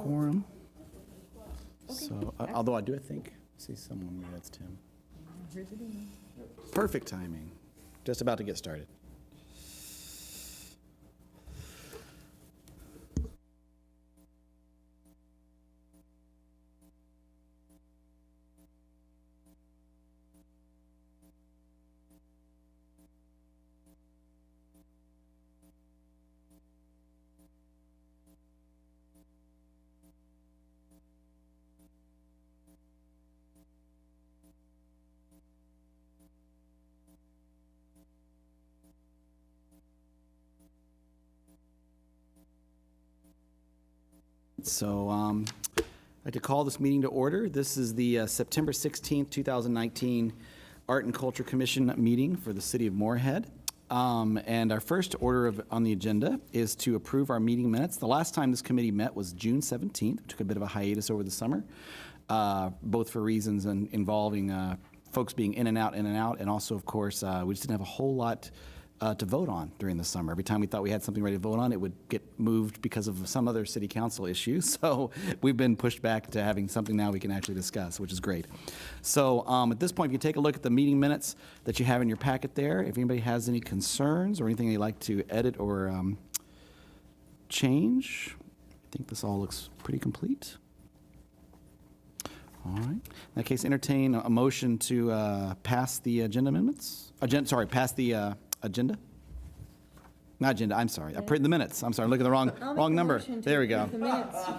quorum. So, although I do, I think, see someone, yeah, that's Tim. Perfect timing. Just about to get started. So I'd like to call this meeting to order. This is the September 16th, 2019 Art and Culture Commission meeting for the City of Moorhead. And our first order on the agenda is to approve our meeting minutes. The last time this committee met was June 17th. We took a bit of a hiatus over the summer, both for reasons involving folks being in and out, and also, of course, we just didn't have a whole lot to vote on during the summer. Every time we thought we had something ready to vote on, it would get moved because of some other city council issue. So we've been pushed back to having something now we can actually discuss, which is great. So at this point, if you take a look at the meeting minutes that you have in your packet there, if anybody has any concerns or anything they'd like to edit or change, I think this all looks pretty complete. All right. In that case, entertain a motion to pass the agenda amendments. Pass the agenda? Not agenda, I'm sorry. I printed the minutes. I'm sorry, I'm looking at the wrong number. There we go.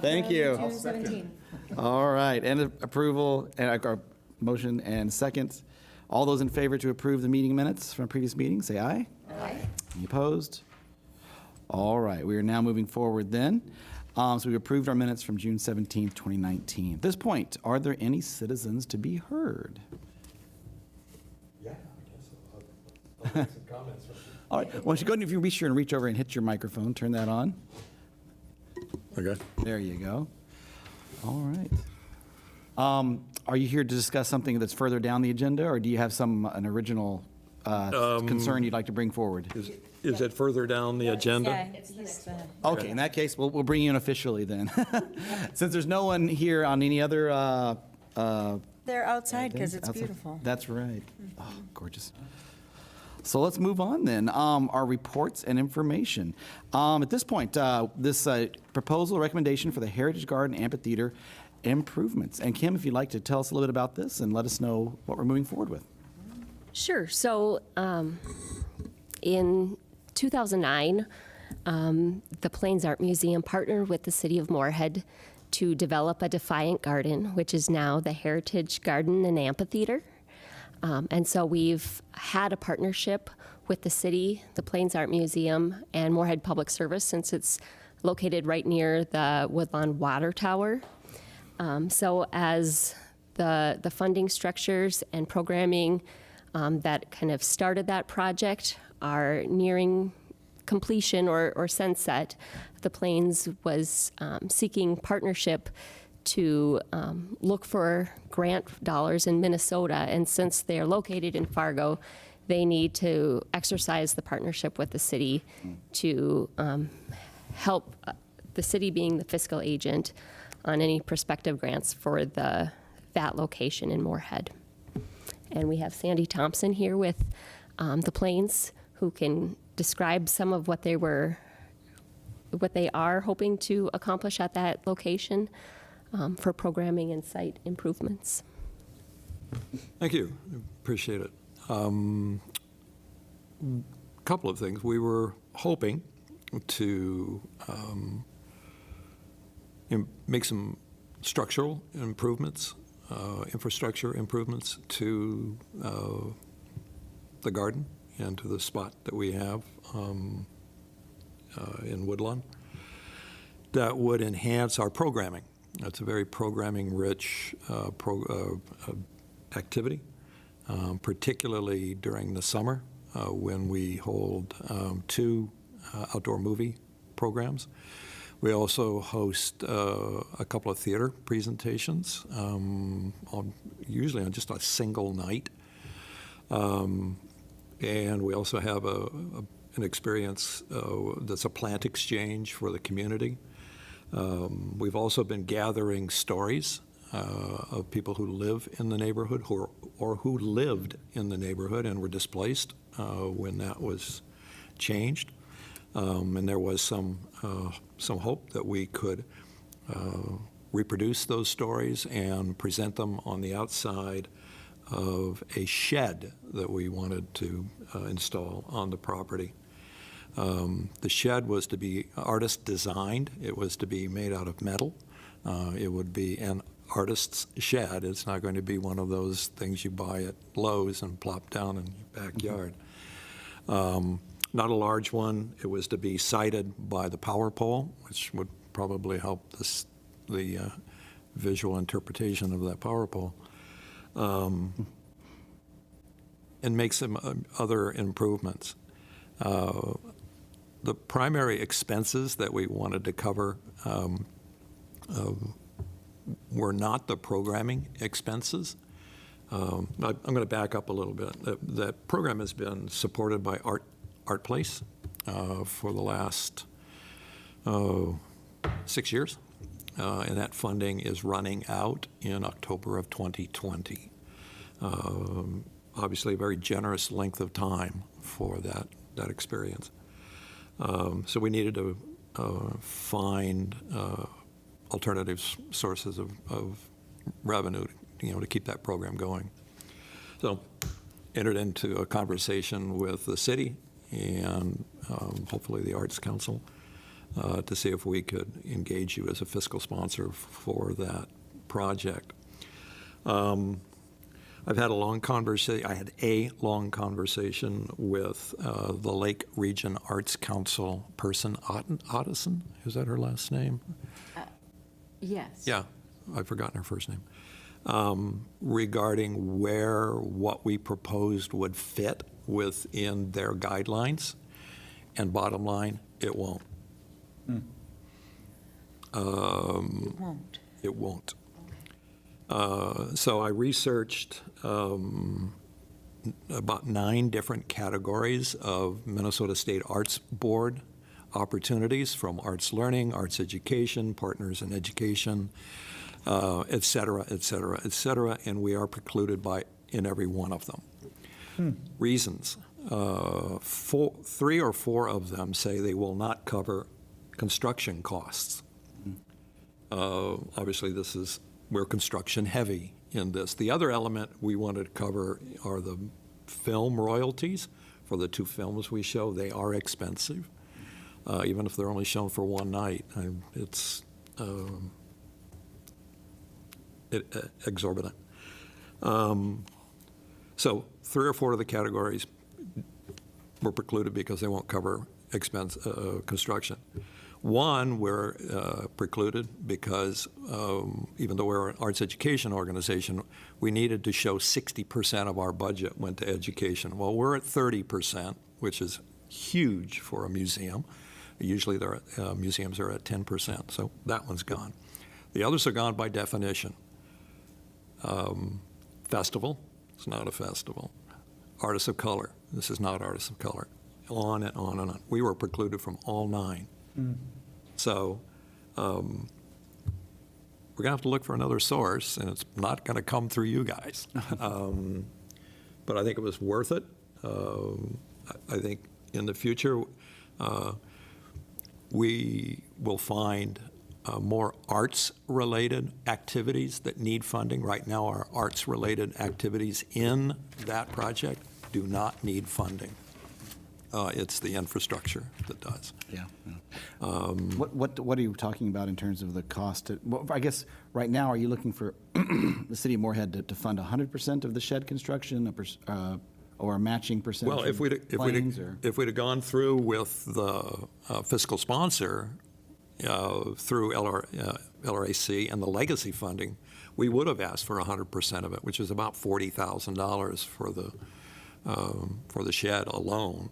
Thank you. June 17. All right, and approval, and our motion and second. All those in favor to approve the meeting minutes from previous meetings, say aye. Aye. Any opposed? All right, we are now moving forward then. So we've approved our minutes from June 17th, 2019. At this point, are there any citizens to be heard? Yeah, I guess I'll make some comments. All right, why don't you go ahead, if you be sure and reach over and hit your microphone, turn that on. Okay. There you go. All right. Are you here to discuss something that's further down the agenda, or do you have an original concern you'd like to bring forward? Is it further down the agenda? Okay, in that case, we'll bring you in officially then. Since there's no one here on any other They're outside because it's beautiful. That's right. Oh, gorgeous. So let's move on then. Our reports and information. At this point, this proposal recommendation for the Heritage Garden Amphitheater improvements. And Kim, if you'd like to tell us a little bit about this and let us know what we're moving forward with. Sure. So in 2009, the Plains Art Museum partnered with the City of Moorhead to develop a Defiant Garden, which is now the Heritage Garden and Amphitheater. And so we've had a partnership with the city, the Plains Art Museum, and Moorhead Public Service since it's located right near the Woodlawn Water Tower. So as the funding structures and programming that kind of started that project are nearing completion or sunset, the Plains was seeking partnership to look for grant dollars in Minnesota, and since they are located in Fargo, they need to exercise the partnership with the city to help the city being the fiscal agent on any prospective grants for that location in Moorhead. And we have Sandy Thompson here with the Plains, who can describe some of what they are hoping to accomplish at that location for programming and site improvements. Thank you. Appreciate it. Couple of things. We were hoping to make some structural improvements, infrastructure improvements to the garden and to the spot that we have in Woodlawn that would enhance our programming. It's a very programming-rich activity, particularly during the summer when we hold 2 outdoor movie programs. We also host a couple of theater presentations, usually on just a single night. And we also have an experience that's a plant exchange for the community. We've also been gathering stories of people who live in the neighborhood or who lived in the neighborhood and were displaced when that was changed. And there was some hope that we could reproduce those stories and present them on the outside of a shed that we wanted to install on the property. The shed was to be artist designed. It was to be made out of metal. It would be an artist's shed. It's not going to be one of those things you buy at Lowe's and plop down in your backyard. Not a large one. It was to be sited by the power pole, which would probably help the visual interpretation of that power pole, and make some other improvements. The primary expenses that we wanted to cover were not the programming expenses. I'm going to back up a little bit. That program has been supported by Art Place for the last 6 years, and that funding is running out in October of 2020. Obviously, a very generous length of time for that experience. So we needed to find alternative sources of revenue, to keep that program going. So entered into a conversation with the city and hopefully the Arts Council to see if we could engage you as a fiscal sponsor for that project. I've had a long conversation. I had a long conversation with the Lake Region Arts Council person, Otteson. Is that her last name? Yes. Yeah, I've forgotten her first name. Regarding what we proposed would fit within their guidelines, and bottom line, it won't. It won't. It won't. So I researched about 9 different categories of Minnesota State Arts Board opportunities, from arts learning, arts education, partners in education, et cetera, et cetera, et cetera, and we are precluded in every one of them. Reasons. 3 or 4 of them say they will not cover construction costs. Obviously, we're construction heavy in this. The other element we wanted to cover are the film royalties for the 2 films we show. They are expensive, even if they're only shown for one night. It's exorbitant. So 3 or 4 of the categories were precluded because they won't cover construction. One, we're precluded because even though we're an arts education organization, we needed to show 60% of our budget went to education. Well, we're at 30%, which is huge for a museum. Usually museums are at 10%, so that one's gone. The others are gone by definition. Festival, it's not a festival. Artists of color, this is not artists of color. On and on and on. We were precluded from all 9. So we're going to have to look for another source, and it's not going to come through you guys. But I think it was worth it. I think in the future we will find more arts-related activities that need funding. Right now, our arts-related activities in that project do not need funding. It's the infrastructure that does. Yeah. What are you talking about in terms of the cost? Well, I guess right now, are you looking for the city of Moorhead to fund 100% of the shed construction, or a matching percentage? Well, if we'd have gone through with the fiscal sponsor through LRAC and the legacy funding, we would have asked for 100% of it, which is about $40,000 for the shed alone.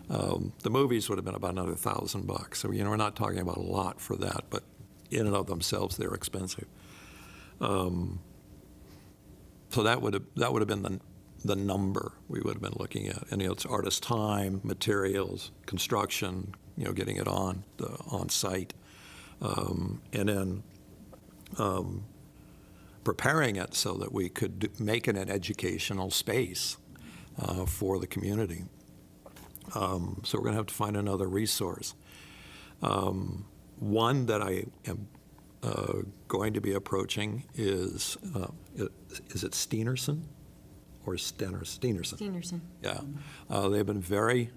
The movies would have been about another $1,000. So we're not talking about a lot for that, but in and of themselves, they're expensive. So that would have been the number we would have been looking at. And it's artist time, materials, construction, getting it on site, And then preparing it so that we could make it an educational space for the community. So we're going to have to find another resource. One that I am going to be approaching is it Steenerson or Steenerson? Steenerson. Yeah. They've been very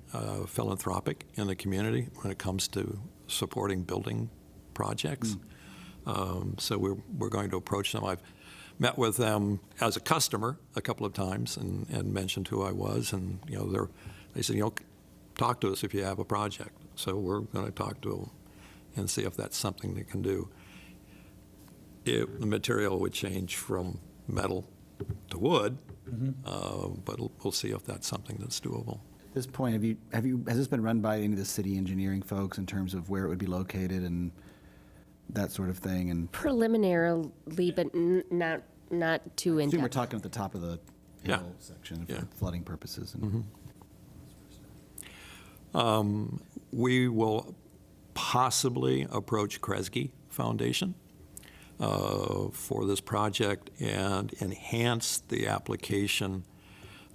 philanthropic in the community when it comes to supporting building projects. So we're going to approach them. I've met with them as a customer a couple of times and mentioned who I was, and they said, talk to us if you have a project. So we're going to talk to them and see if that's something they can do. The material would change from metal to wood, but we'll see if that's something that's doable. At this point, has this been run by any of the city engineering folks in terms of where it would be located and that sort of thing? And Preliminarily, but not too I in assume we're depth. talking at the top of the Yeah. hill section for Yeah. flooding purposes. We will possibly approach Kresge Foundation for this project and enhance the application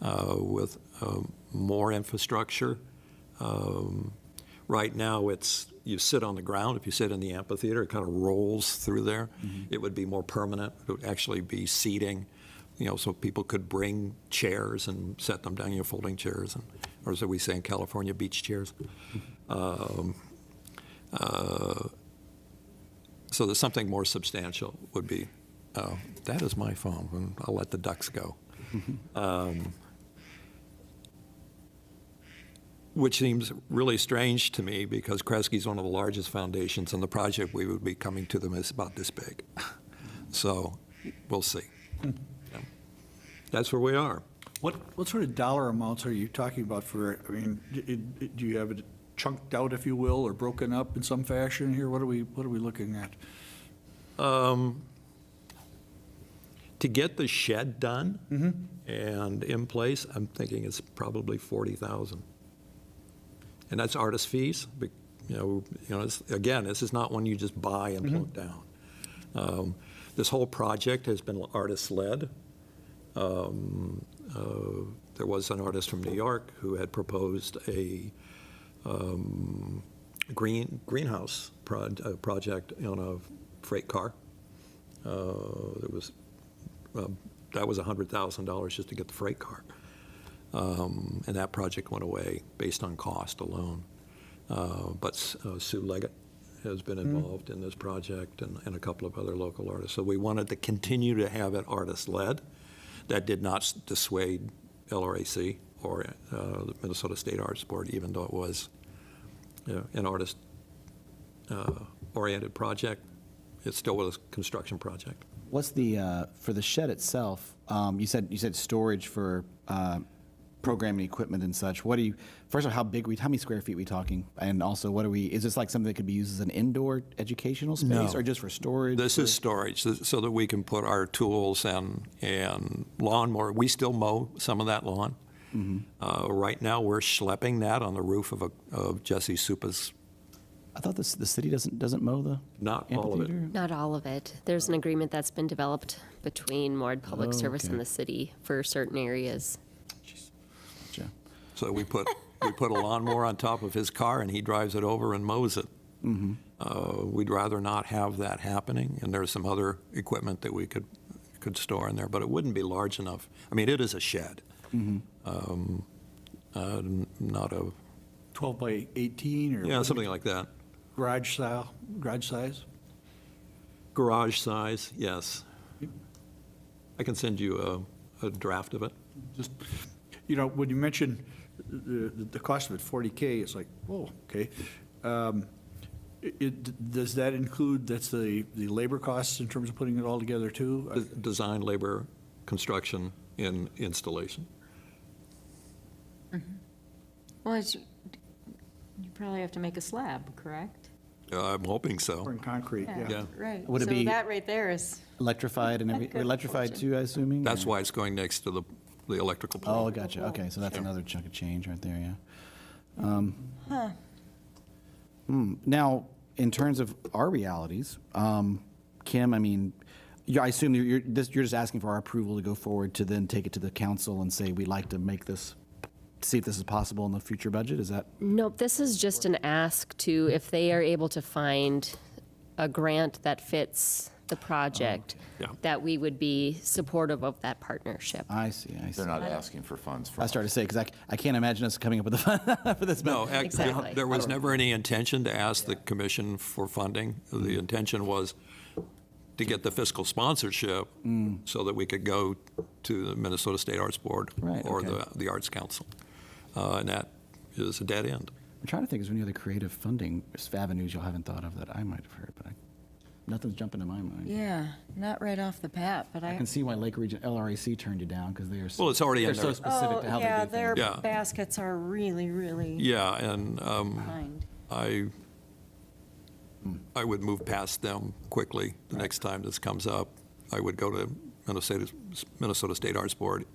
with more infrastructure. Right now, you sit on the ground. If you sit in the amphitheater, it kind of rolls through there. It would be more permanent. It would actually be seating, so people could bring chairs and set them down, folding chairs, or as we say in California, beach chairs. So there's something more substantial would be, that is my phone, and I'll let the ducks go. Which seems really strange to me because Kresge is one of the largest foundations, and the project we would be coming to them is about this big. So we'll see. Yeah. That's where we are. What sort of dollar amounts are you talking about for, do you have it chunked out, if you will, or broken up in some fashion here? What are we looking at? To get the shed done and in place, I'm thinking it's probably $40,000. And that's artist fees. Again, this is not one you just buy and plunk down. This whole project has been artist-led. There was an artist from New York who had proposed a greenhouse project on a freight car. That was $100,000 just to get the freight car. And that project went away based on cost alone. But Sue Leggett has been involved in this project and a couple of other local artists. So we wanted to continue to have it artist-led. That did not dissuade LRAC or the Minnesota State Arts Board, even though it was an artist-oriented project. It still was a construction project. What's the for the shed itself? You said storage for programming equipment and such. First of all, how many square feet are we talking? And also, is this like something that could be used as an indoor educational space, No. or just for storage? This is storage, so that we can put our tools and lawnmower. We still mow some of that lawn. Right now, we're schlepping that on the roof of Jesse Supa's. I thought the city doesn't mow the Not all of it. amphitheater? Not all of it. There's an agreement that's been developed between Moorhead Public Service okay. and the city for certain areas. Gotcha. So we put a lawnmower on top of his car, and he drives it over and mows it. We'd rather not have that happening, and there's some other equipment that we could store in there, but it wouldn't be large enough. I mean, it is a shed, not a 12 by 18 or? something like that. Garage size? Garage size, yes. I can send you a draft of it. Just, when you mentioned the cost of it, $40K, it's like, oh, okay. Does that include, that's the labor costs in terms of putting it all together too? Design, labor, construction, and installation. Well, you probably have to make a slab, correct? I'm hoping so. Or in concrete, yeah. Yeah. Right. Would it So be- that right there is, Electrified and everything? Good Electrified fortune. too, I assuming? That's or- why it's going next to the electrical pole. Oh, gotcha. Okay, so that's another chunk of change right there, yeah. Now, in terms of our realities, Kim, I mean, I assume you're just asking for our approval to go forward to then take it to the council and say, we'd like to make this, see if this is possible in the future budget? Is that? Nope, this is just an ask to, if they are able to find a grant that fits the project, Yeah. that we would be supportive of that partnership. I see. They're not asking for funds from I us. started to say, because I can't imagine us coming up with the fund for this. but- No, Exactly. there was never any intention to ask the commission for funding. The intention was to get the fiscal sponsorship so that we could go to the Minnesota State Arts Board Right, or okay. the Arts Council. And that is a dead end. I'm trying to think, is there any other creative funding avenues you haven't thought of that I might have heard, but nothing's jumping to my mind. Yeah, not right off the bat, but I can see why Lake Region LRAC turned you down, because they are Well, it's already in they're so there. specific to how they do things. their Yeah. baskets are really, really Yeah, and kind. I would move past them quickly the next time this comes up. I would go to Minnesota State Arts Board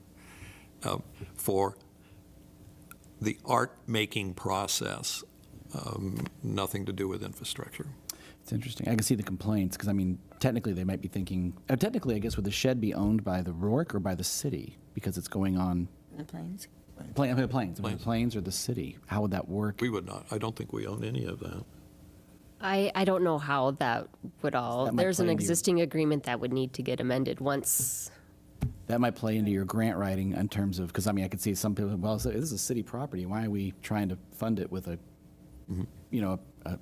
for the art-making process, nothing to do with infrastructure. It's interesting. I can see the complaints, because I mean, technically they might be thinking, technically, I guess, would the shed be owned by the Rourke or by the city? Because it's going on, The planes. planes or the city? How would that work? We would not, I don't think we own any of that. I don't know how that would all, That might there's an play into your- existing agreement that would need to get amended once. That might play into your grant writing in terms of, because I mean, I could see some people, well, this is a city property. Why are we trying to fund it with a, a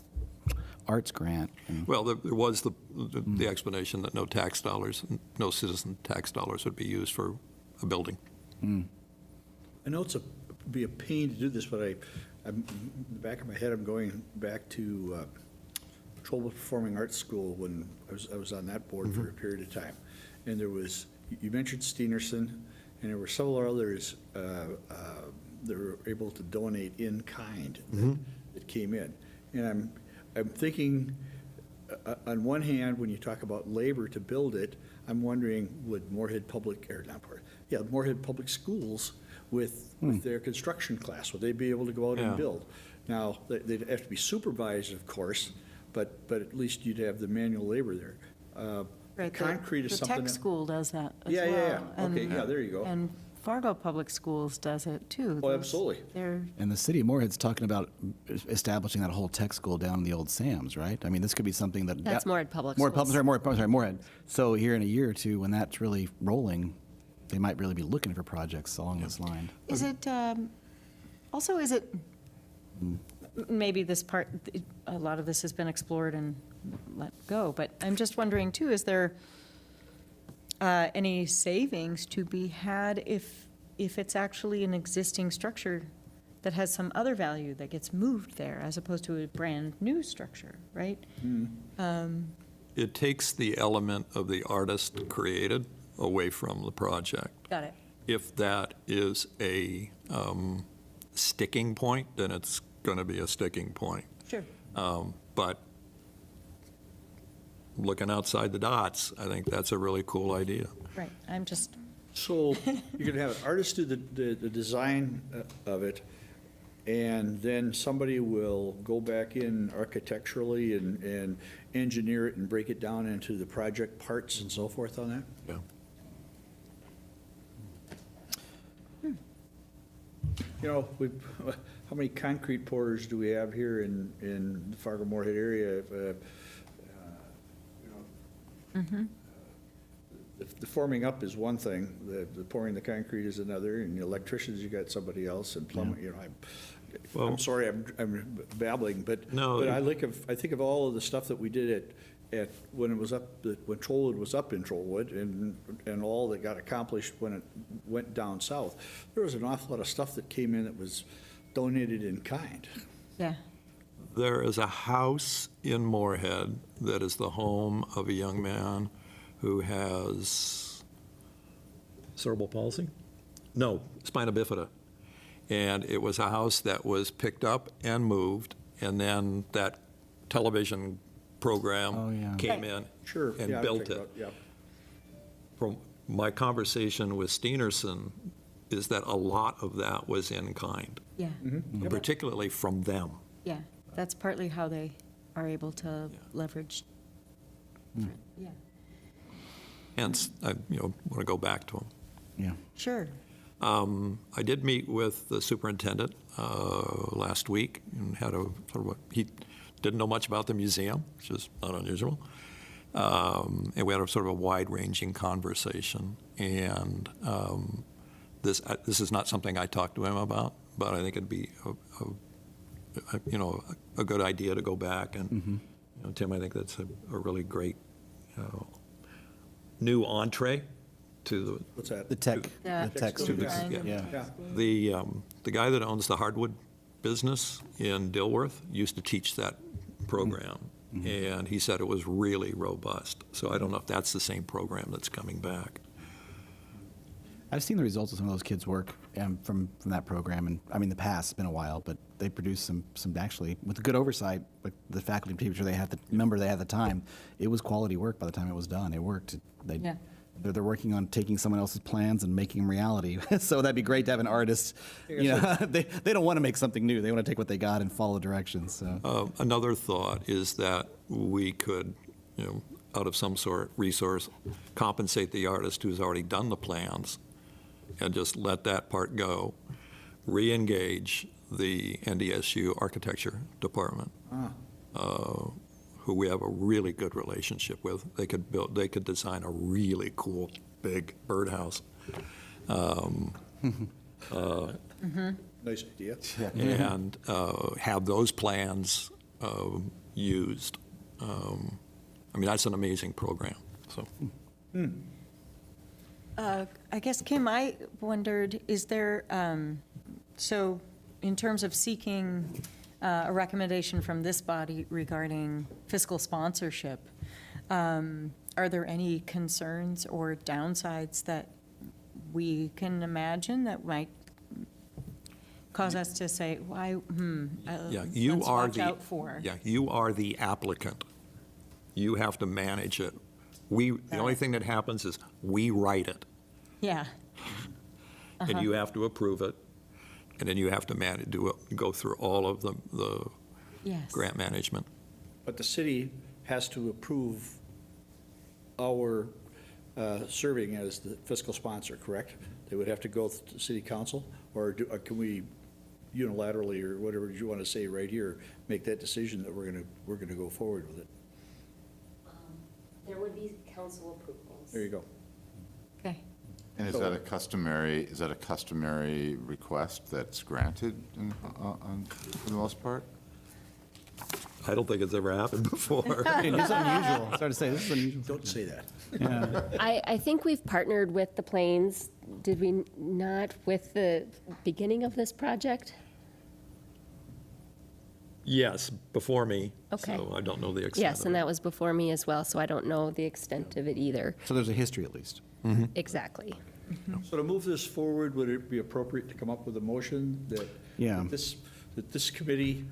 arts grant? And- Well, there was the explanation that no tax dollars, no citizen tax dollars would be used for a building. I know be a pain to do this, but I'm, in the back of my head, I'm going back to Trolba Performing Arts School when I was on that board for a period of time. And there was, you mentioned Steenerson, and there were several others that were able to donate in kind that came in. And I'm thinking, on one hand, when you talk about labor to build it, I'm wondering, would Moorhead Public, or not Moorhead, yeah, Moorhead Public Schools with their construction class, would they be able to go out Yeah. and build? Now, they'd have to be supervised, of course, but at least you'd have the manual labor there. Right, Concrete is something. The tech that- school does that as Yeah, well. yeah, yeah. Okay, and- yeah, there you go. And Fargo Public Schools does it too. Oh, Those- absolutely. They're, And the city of Moorhead's talking about establishing that whole tech school down in the old Sam's, right? I mean, this could be something that. That's Moorhead Public Moorhead, Schools. Moorhead. So here in a year or two, when that's really rolling, they might really be looking for projects along this line. is it, also, is it, maybe this part, a lot of this has been explored and let go, but I'm just wondering too, is there any savings to be had if it's actually an existing structure that has some other value that gets moved there as opposed to a brand-new structure, right? It takes the element of the artist created away from the project. Got it. If that is a sticking point, then it's going to be a sticking point. Sure. But looking outside the dots, I think that's a really cool idea. Right, I'm just, So you're gonna have an artist do the design of it, and then somebody will go back in architecturally and engineer it and break it down into the project parts and so forth on that? Yeah. You know, how many concrete pourers do we have here in the Fargo Moorhead area? The forming up is one thing, the pouring the concrete is another, and the electricians, you got somebody else, and plumbing, you know, Well- I'm sorry, I'm babbling, but No. but I think of all of the stuff that we did at when it was up, when Trollwood was up in Trollwood, and all that got accomplished when it went down south. There was an awful lot of stuff that came in that was donated in kind. yeah. There is a house in Moorhead that is the home of a young man who has cerebral palsy? No, spina bifida. And it was a house that was picked up and moved, and then that television program Oh, yeah. came in Sure. and yeah, I built think it. about- Yeah. From my conversation with Steenerson is that a lot of that was in kind, Yeah, particularly from them. yeah. That's partly how they are able to leverage. Yeah. Hence, I want to go back to them. Yeah. Sure. I did meet with the superintendent last week and had a sort of he didn't know much about the museum, which is not unusual. And we had a sort of a wide-ranging conversation. And this is not something I talked to him about, but I think it'd be a good idea to go back. And Tim, I think that's a really great new entree to What's that? The tech, The the tech school students, design. yeah. Yeah. the guy that owns the hardwood business in Dilworth used to teach that program, and he said it was really robust. So I don't know if that's the same program that's coming back. I've seen the results of some of those kids' work from that program, and I mean, the past, it's been a while, but they produced some actually, with good oversight, with the faculty and teacher they had, the member they had at the time, it was quality work by the time it was done. It worked. Yeah. They're working on taking someone else's plans and making them reality. So that'd be great to have an artist. They don't want to make something new. They want to take what they got and follow directions. So Another thought is that we could, out of some sort resource, compensate the artist who's already done the plans and just let that part go, re-engage the NDSU architecture department, who we have a really good relationship with. They could design a really cool big birdhouse. Nice idea. And have those plans used. I mean, that's an amazing program. So I guess, Kim, I wondered, is there, so in terms of seeking a recommendation from this body regarding fiscal sponsorship, are there any concerns or downsides that we can imagine that might cause us to say, why, let's watch out for? Yeah, you are the applicant. You have to manage it. The only thing that happens is we write it, Yeah, and you have to approve it, and then you have to go through all of the yes. grant management. But the city has to approve our serving as the fiscal sponsor, correct? They would have to go to city council, or can we unilaterally, or whatever you want to say right here, make that decision that we're gonna go forward with it? There would be council approvals. There you go. Okay. And is that a customary request that's granted for the most part? I don't think it's ever happened before. it's unusual. Sorry to say, this is unusual. Don't say that. I think we've partnered with the Plains, did we not, with the beginning of this project? Yes, before me. Okay. So I don't know the extent Yes, of and it. that was before me as well, so I don't know the extent of it either. So there's a history at least. Exactly. So to move this forward, would it be appropriate to come up with a motion that Yeah. that this committee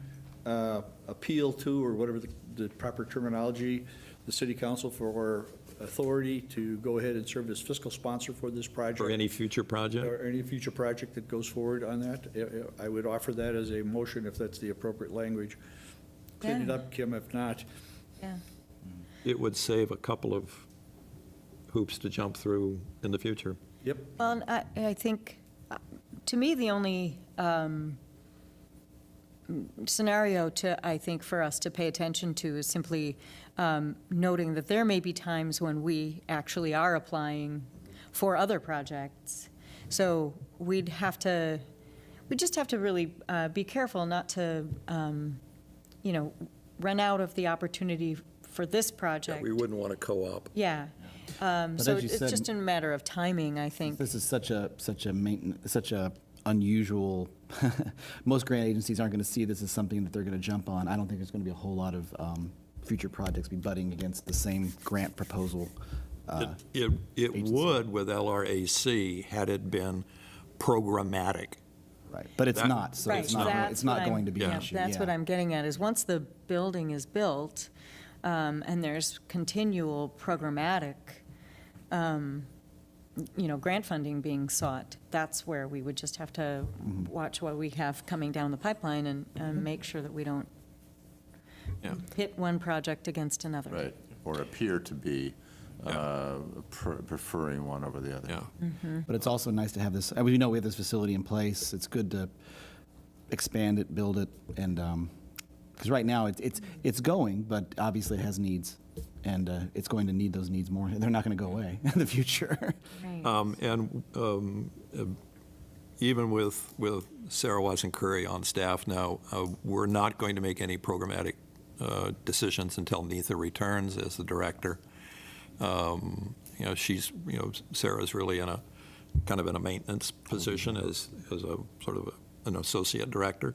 appeal to, or whatever the proper terminology, the city council for authority to go ahead and serve as fiscal sponsor for this project? For any future project? Or any future project that goes forward on that? I would offer that as a motion if that's the appropriate language. Clean it Yeah. up, Kim, if not. Yeah. It would save a couple of hoops to jump through in the future. Yep. Well, I think, to me, the only scenario I think, for us to pay attention to is simply noting that there may be times when we actually are applying for other projects. So we just have to really be careful not to, run out of the opportunity for this project. We wouldn't want to co-op. Yeah. But So as you it's said- just a matter of timing, I think. This is such a unusual, most grant agencies aren't going to see this as something that they're going to jump on. I don't think there's going to be a whole lot of future projects be butting against the same grant proposal. It would with LRAC had it been programmatic. Right, but it's That- not, so Right, it's not that's going what to be an issue. That's what yeah. I'm getting at, is once the building is built, and there's continual programmatic, grant funding being sought, that's where we would just have to watch what we have coming down the pipeline and make sure that we don't Yeah. pit one project against another. Right, or appear to be preferring one over the other. Yeah. But it's also nice to have this, we know we have this facility in place. It's good to expand it, build it, and, because right now it's going, but obviously it has needs. And it's going to need those needs more. They're not going to go away in the future. Even with Sarah Watson-Curry on staff now, we're not going to make any programmatic decisions until Neitha returns as the director. Sarah's really in a kind of in a maintenance position as a sort of an associate director.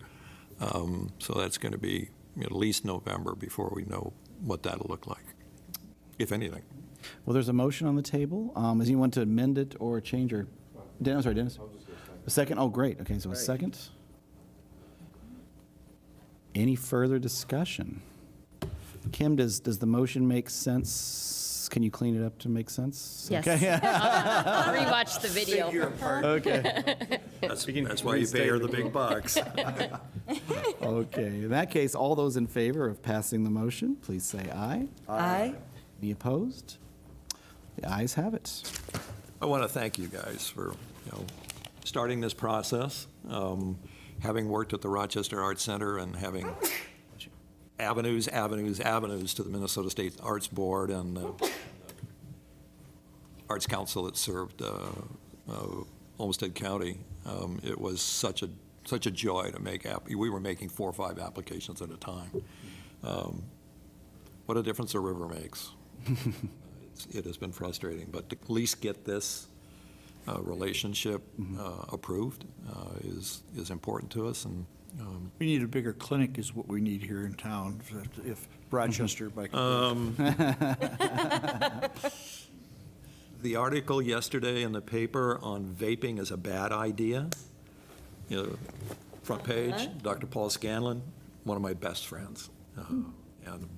So that's going to be at least November before we know what that'll look like, if anything. Well, there's a motion on the table. Does anyone want to amend it or change or? Dennis, sorry, Dennis? A second? Oh, great. Okay, so a second. Any further discussion? Kim, does the motion make sense? Can you clean it up to make sense? Yes. Okay. I'll rewatch the video. Okay. That's why you pay her the big bucks. Okay. In that case, all those in favor of passing the motion, please say aye. Aye. Any opposed? The ayes have it. I want to thank you guys for starting this process, having worked at the Rochester Arts Center and having avenues to the Minnesota State Arts Board and the Arts Council that served Olmsted County. It was such a joy to make. We were making 4 or 5 applications at a time. What a difference a river makes. It has been frustrating, but to at least get this relationship approved is important to us. And We need a bigger clinic is what we need here in town, if Rochester, by the article yesterday in the paper on vaping is a bad idea, front page, Dr. Paul Scanlon, one of my best friends, and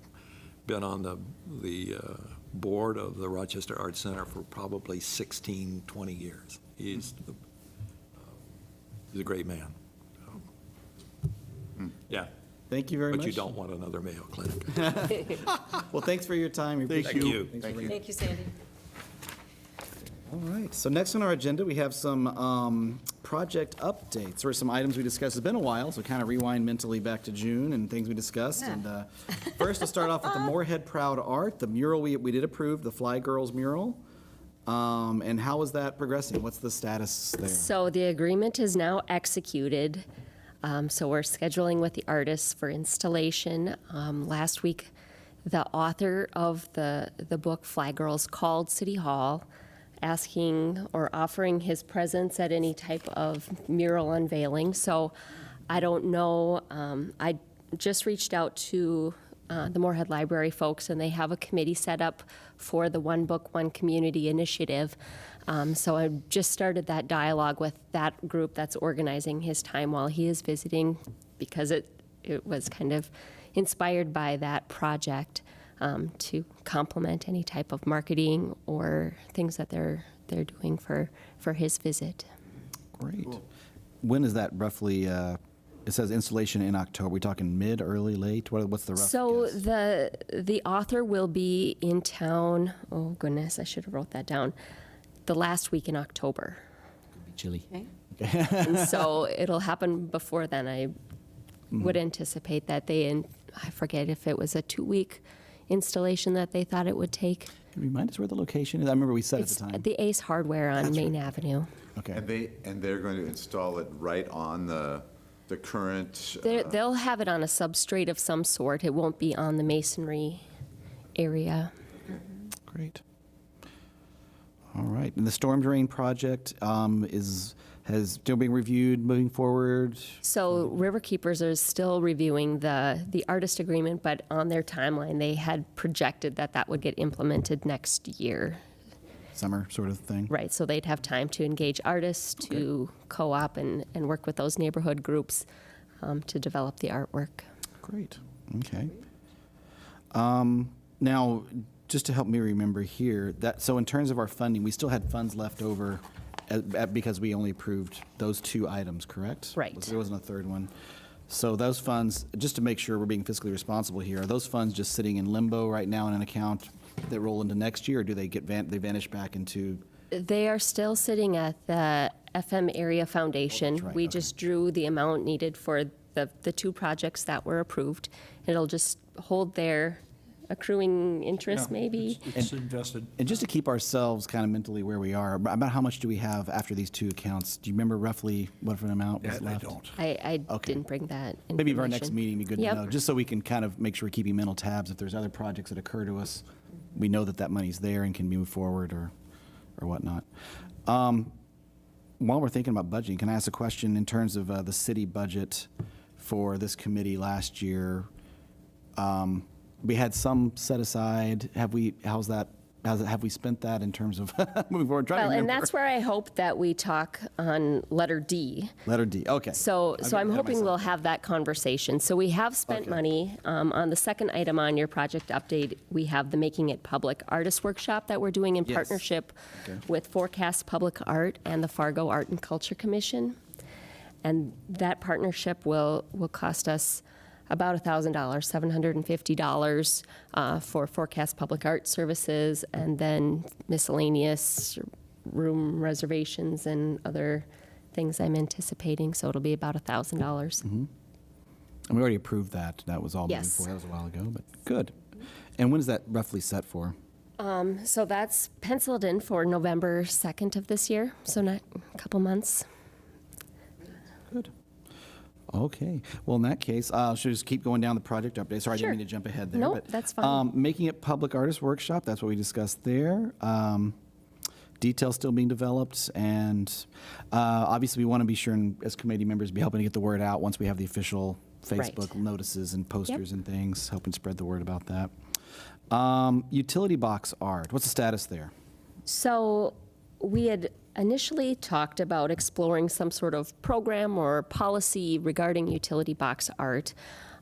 been on the board of the Rochester Arts Center for probably 16, 20 years. He's a great man. Yeah. Thank you very much. But you don't want another Mayo Clinic. Well, thanks for your time. We Thank appreciate you. it. Thanks for bringing it. Thank you, Sandy. All right, so next on our agenda, we have some project updates, or some items we discussed. It's been a while, so kind of rewind mentally back to June and things we discussed. Yeah. And first, we'll start off with the Moorhead Proud Art, the mural we did approve, the Fly Girls mural. And how is that progressing? What's the status there? So the agreement is now executed. So we're scheduling with the artists for installation. Last week, the author of the book Fly Girls called City Hall, asking or offering his presence at any type of mural unveiling. So I don't know. I just reached out to the Moorhead Library folks, and they have a committee set up for the One Book, One Community initiative. So I just started that dialogue with that group that's organizing his time while he is visiting, because it was kind of inspired by that project. To complement any type of marketing or things that they're doing for his visit. Great. When is that roughly? It says installation in October. We talking mid, early, late? What's the rough So guess? the author will be in town. Oh goodness, I should have wrote that down. The last week in October. Chilly. And so it'll happen before then. I would anticipate that I forget if it was a 2-week installation that they thought it would take. Can you remind us where the location is? I remember we said It's at the time. the Ace Hardware on Main Avenue. Okay. And they're going to install it right on the current. They'll have it on a substrate of some sort. It won't be on the masonry area. Great. All right. And the storm drain project has still being reviewed, moving forward. So Riverkeepers is still reviewing the artist agreement, but on their timeline, they had projected that would get implemented next year. Summer sort of thing. Right, so they'd have time to engage artists, to co-op and work with those neighborhood groups to develop the artwork. Great. Okay. Now, just to help me remember here, so in terms of our funding, we still had funds left over because we only approved those 2 items, correct? Right. There wasn't a third one. So those funds, just to make sure we're being fiscally responsible here, are those funds just sitting in limbo right now in an account that roll into next year, or do they they vanish back into? They are still sitting at the FM Area Foundation. right, We okay. just drew the amount needed for the two projects that were approved. It'll just hold their accruing interest, maybe. It's invested. And just to keep ourselves kind of mentally where we are, about how much do we have after these two accounts? Do you remember roughly what an amount was I left? don't. I Okay. didn't bring that information. Maybe for our next meeting, it'd be good Yep. to know, just so we can kind of make sure we're keeping mental tabs. If there's other projects that occur to us, we know that that money's there and can move forward or whatnot. While we're thinking about budgeting, can I ask a question in terms of the city budget for this committee last year? We had some set aside. Have we spent that in terms of moving forward? Trying to Well, and remember. that's where I hope that we talk on letter D. Letter D, okay. So getting I'm ahead of hoping myself. we'll have that conversation. So we have spent Okay. money. On the second item on your project update, we have the Making It Public Artist Workshop that we're doing in Yes. partnership Okay. with Forecast Public Art and the Fargo Art and Culture Commission. And that partnership will cost us about $1,000, $750 for Forecast Public Art Services, and then miscellaneous room reservations and other things I'm anticipating, so it'll be about $1,000. And we already approved that. That was all moving Yes. forward. That was a while ago, but good. And when is that roughly set for? So that's penciled in for November 2nd of this year, so not a couple months. Good. Okay. Well, in that case, should we just keep going down the project update? Sorry, I Sure. didn't mean to jump ahead there. Nope, but, that's fine. Making it public artist workshop, that's what we discussed there. Details still being developed. And obviously, we want to be sure, and as committee members, be helping to get the word out once we have the official Facebook Right. notices and posters and things, helping spread the word about that. Utility box art, what's the status there? So we had initially talked about exploring some sort of program or policy regarding utility box art.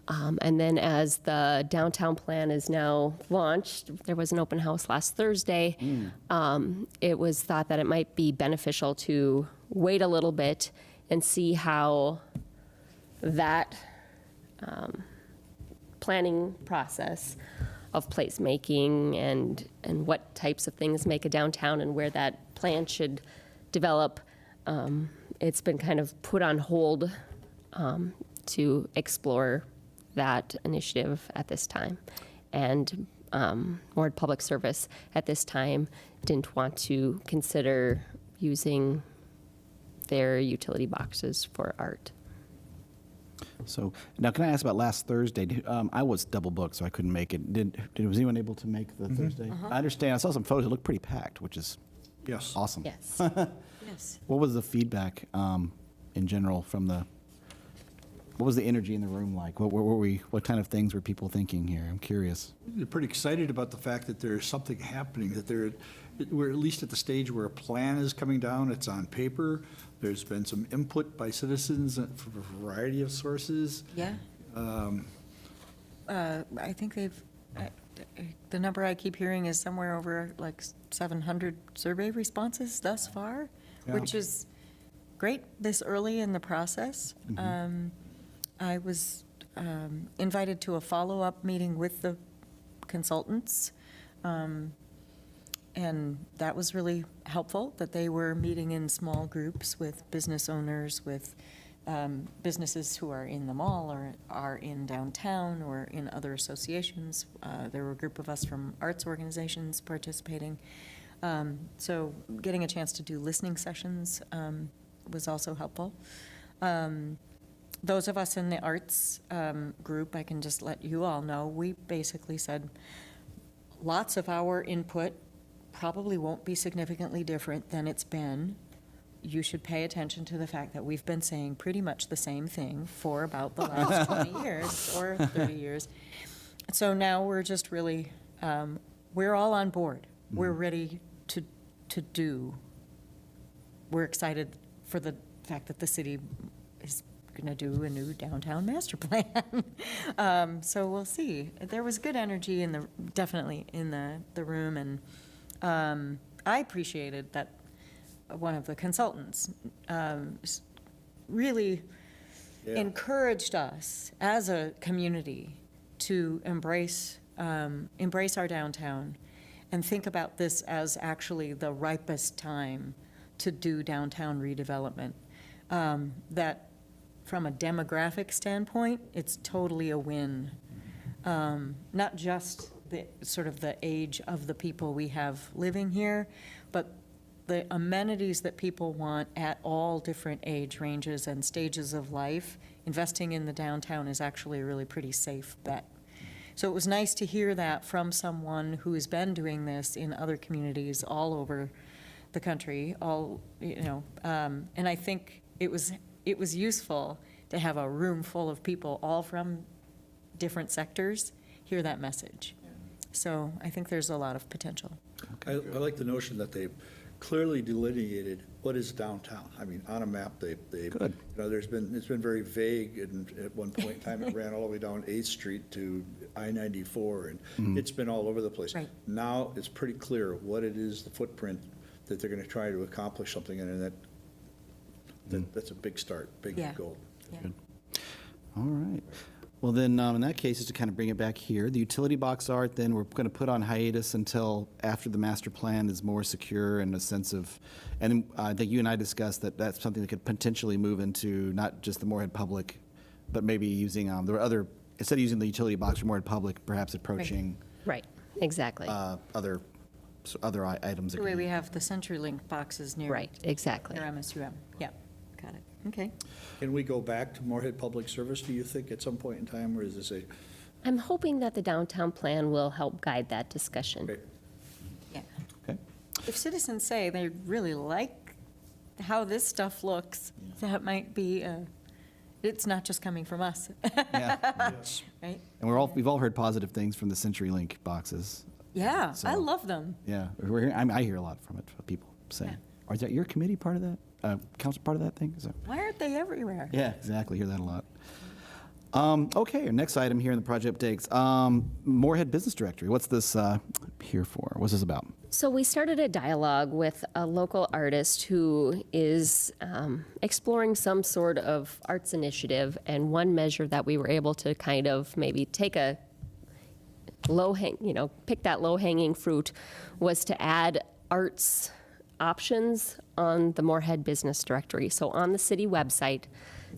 And then as the downtown plan is now launched, there was an open house last Thursday. It was thought that it might be beneficial to wait a little bit and see how that planning process of placemaking and what types of things make a downtown and where that plan should develop. It's been kind of put on hold to explore that initiative at this time. And Moorhead Public Service at this time didn't want to consider using their utility boxes for art. So now, can I ask about last Thursday? I was double booked, so I couldn't make it. Was anyone able to make the Thursday? I understand. I saw some photos. It looked pretty packed, which is Yes. awesome. Yes. Yes. What was the feedback in general from the? What was the energy in the room like? What were we? What kind of things were people thinking here? I'm curious. They're pretty excited about the fact that there's something happening, that we're at least at the stage where a plan is coming down, it's on paper. There's been some input by citizens from a variety of sources. Yeah. I think the number I keep hearing is somewhere over like 700 survey responses thus far, Yeah. which is great this early in the process. I was invited to a follow-up meeting with the consultants, and that was really helpful, that they were meeting in small groups with business owners, with businesses who are in the mall or are in downtown or in other associations. There were a group of us from arts organizations participating. So getting a chance to do listening sessions was also helpful. Those of us in the arts group, I can just let you all know, we basically said lots of our input probably won't be significantly different than it's been. You should pay attention to the fact that we've been saying pretty much the same thing for about the last 20 years or 30 years. So now we're just really, we're all on board. We're ready to do. We're excited for the fact that the city is going to do a new downtown master plan. So we'll see. There was good energy definitely in the room, and I appreciated that one of the consultants really Yeah. encouraged us as a community to embrace our downtown and think about this as actually the ripest time to do downtown redevelopment. That from a demographic standpoint, it's totally a win. Not just the sort of the age of the people we have living here, but the amenities that people want at all different age ranges and stages of life. Investing in the downtown is actually a really pretty safe bet. So it was nice to hear that from someone who has been doing this in other communities all over the country, and I think it was useful to have a room full of people, all from different sectors, hear that message. So I think there's a lot of potential. I like the notion that they clearly delineated what is downtown. I mean, on a map, Good. it's been very vague, and at one point in time, it ran all the way down 8th Street to I-94, and it's been all over the place. Right. Now, it's pretty clear what it is, the footprint, that they're gonna try to accomplish something, and that's a big start, big Yeah. goal. Yeah. All right. Well, then, in that case, just to kind of bring it back here, the utility box art, then we're going to put on hiatus until after the master plan is more secure and a sense of, and I think you and I discussed that that's something that could potentially move into not just the Moorhead Public, but maybe using, there were other, instead of using the utility box for Moorhead Public, perhaps approaching Right, exactly. other items. that The way could we be- have the CenturyLink boxes near. Right, exactly. Near MSUM. Yeah, got it. Okay. Can we go back to Moorhead Public Service, do you think, at some point in time, or is this a, I'm hoping that the downtown plan will help guide that discussion. okay, Yeah. Okay. If citizens say they really like how this stuff looks, that might be, it's not just coming from us, Yeah. right? And we've all heard positive things from the CenturyLink boxes. Yeah, I So- love them. Yeah, I hear a lot from it, from people saying, Yeah. is that your committee part of that? Council part of that thing? Is that- Why aren't they everywhere? Yeah, exactly. Hear that a lot. Okay, our next item here in the project updates. Moorhead Business Directory. What's this here for? What's this about? So we started a dialogue with a local artist who is exploring some sort of arts initiative, and one measure that we were able to kind of maybe take a pick that low-hanging fruit was to add arts options on the Moorhead Business Directory. So on the city website,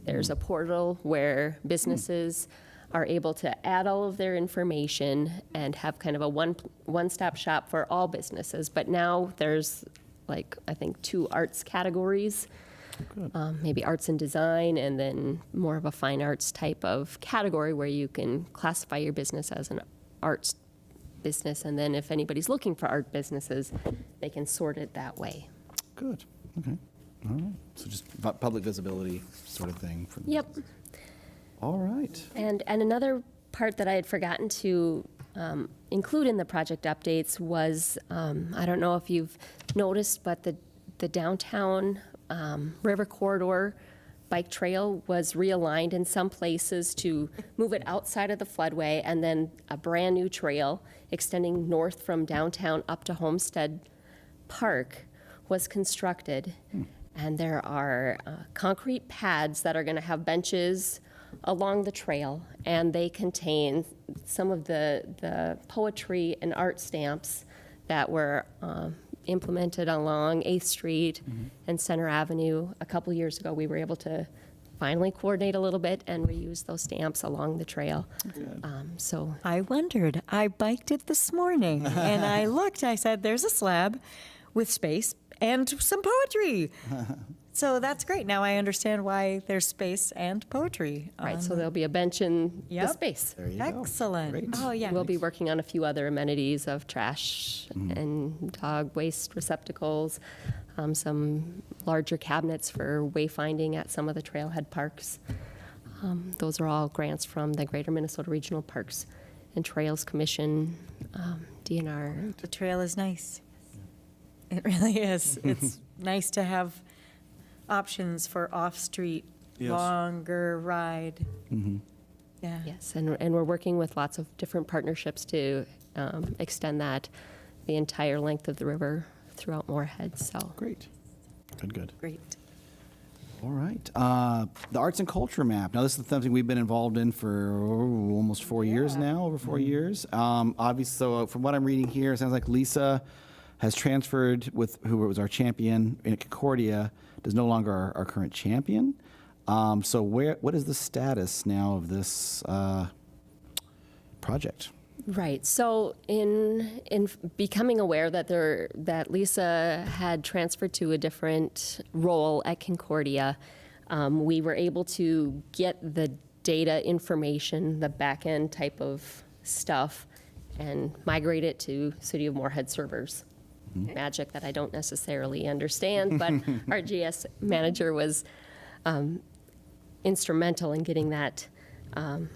there's a portal where businesses are able to add all of their information and have kind of a one-stop shop for all businesses. But now there's, like, I think 2 arts categories, maybe arts and design, and then more of a fine arts type of category where you can classify your business as an arts business. And then if anybody's looking for art businesses, they can sort it that way. Good. Okay. All right. So just public visibility sort of thing. For the Yep. business. All right. And another part that I had forgotten to include in the project updates was, I don't know if you've noticed, but the downtown river corridor bike trail was realigned in some places to move it outside of the floodway, and then a brand-new trail extending north from downtown up to Homestead Park was constructed. And there are concrete pads that are going to have benches along the trail, and they contain some of the poetry and art stamps that were implemented along 8th Street and Center Avenue. A couple years ago, we were able to finally coordinate a little bit and reuse those stamps along the trail. So I wondered. I biked it this morning, and I looked. I said, there's a slab with space and some poetry. So that's great. Now I understand why there's space and poetry. right, so there'll be a bench in the Yep. space. There you go. Excellent. Great. Oh, yeah. We'll be working on a few other amenities of trash and dog waste receptacles, some larger cabinets for wayfinding at some of the trailhead parks. Those are all grants from the Greater Minnesota Regional Parks and Trails Commission, DNR. The trail is nice. It really is. It's nice to have options for off-street, Yes. longer ride. Yeah. Yes, and we're working with lots of different partnerships to extend that the entire length of the river throughout Moorhead, so. Great. Good. Great. All right. The arts and culture map. Now, this is something we've been involved in for almost 4 years now, over 4 years. Obviously, so from what I'm reading here, it sounds like Lisa has transferred with who was our champion in Concordia, is no longer our current champion. So what is the status now of this project? Right. So in becoming aware that Lisa had transferred to a different role at Concordia, we were able to get the data information, the back end type of stuff, and migrate it to City of Moorhead servers. Magic that I don't necessarily understand, but our GS manager was instrumental in getting that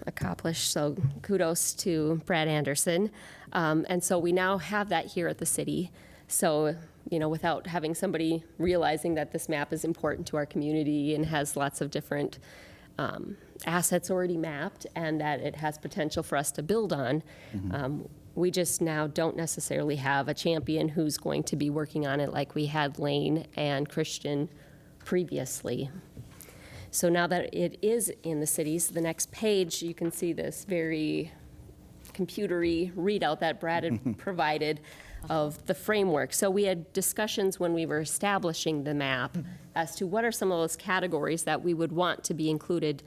accomplished. So kudos to Brad Anderson. And so we now have that here at the city. So, without having somebody realizing that this map is important to our community and has lots of different assets already mapped and that it has potential for us to build on, we just now don't necessarily have a champion who's going to be working on it like we had Lane and Christian previously. So now that it is in the cities, the next page, you can see this very computery readout that Brad had provided of the framework. So we had discussions when we were establishing the map as to what are some of those categories that we would want to be included,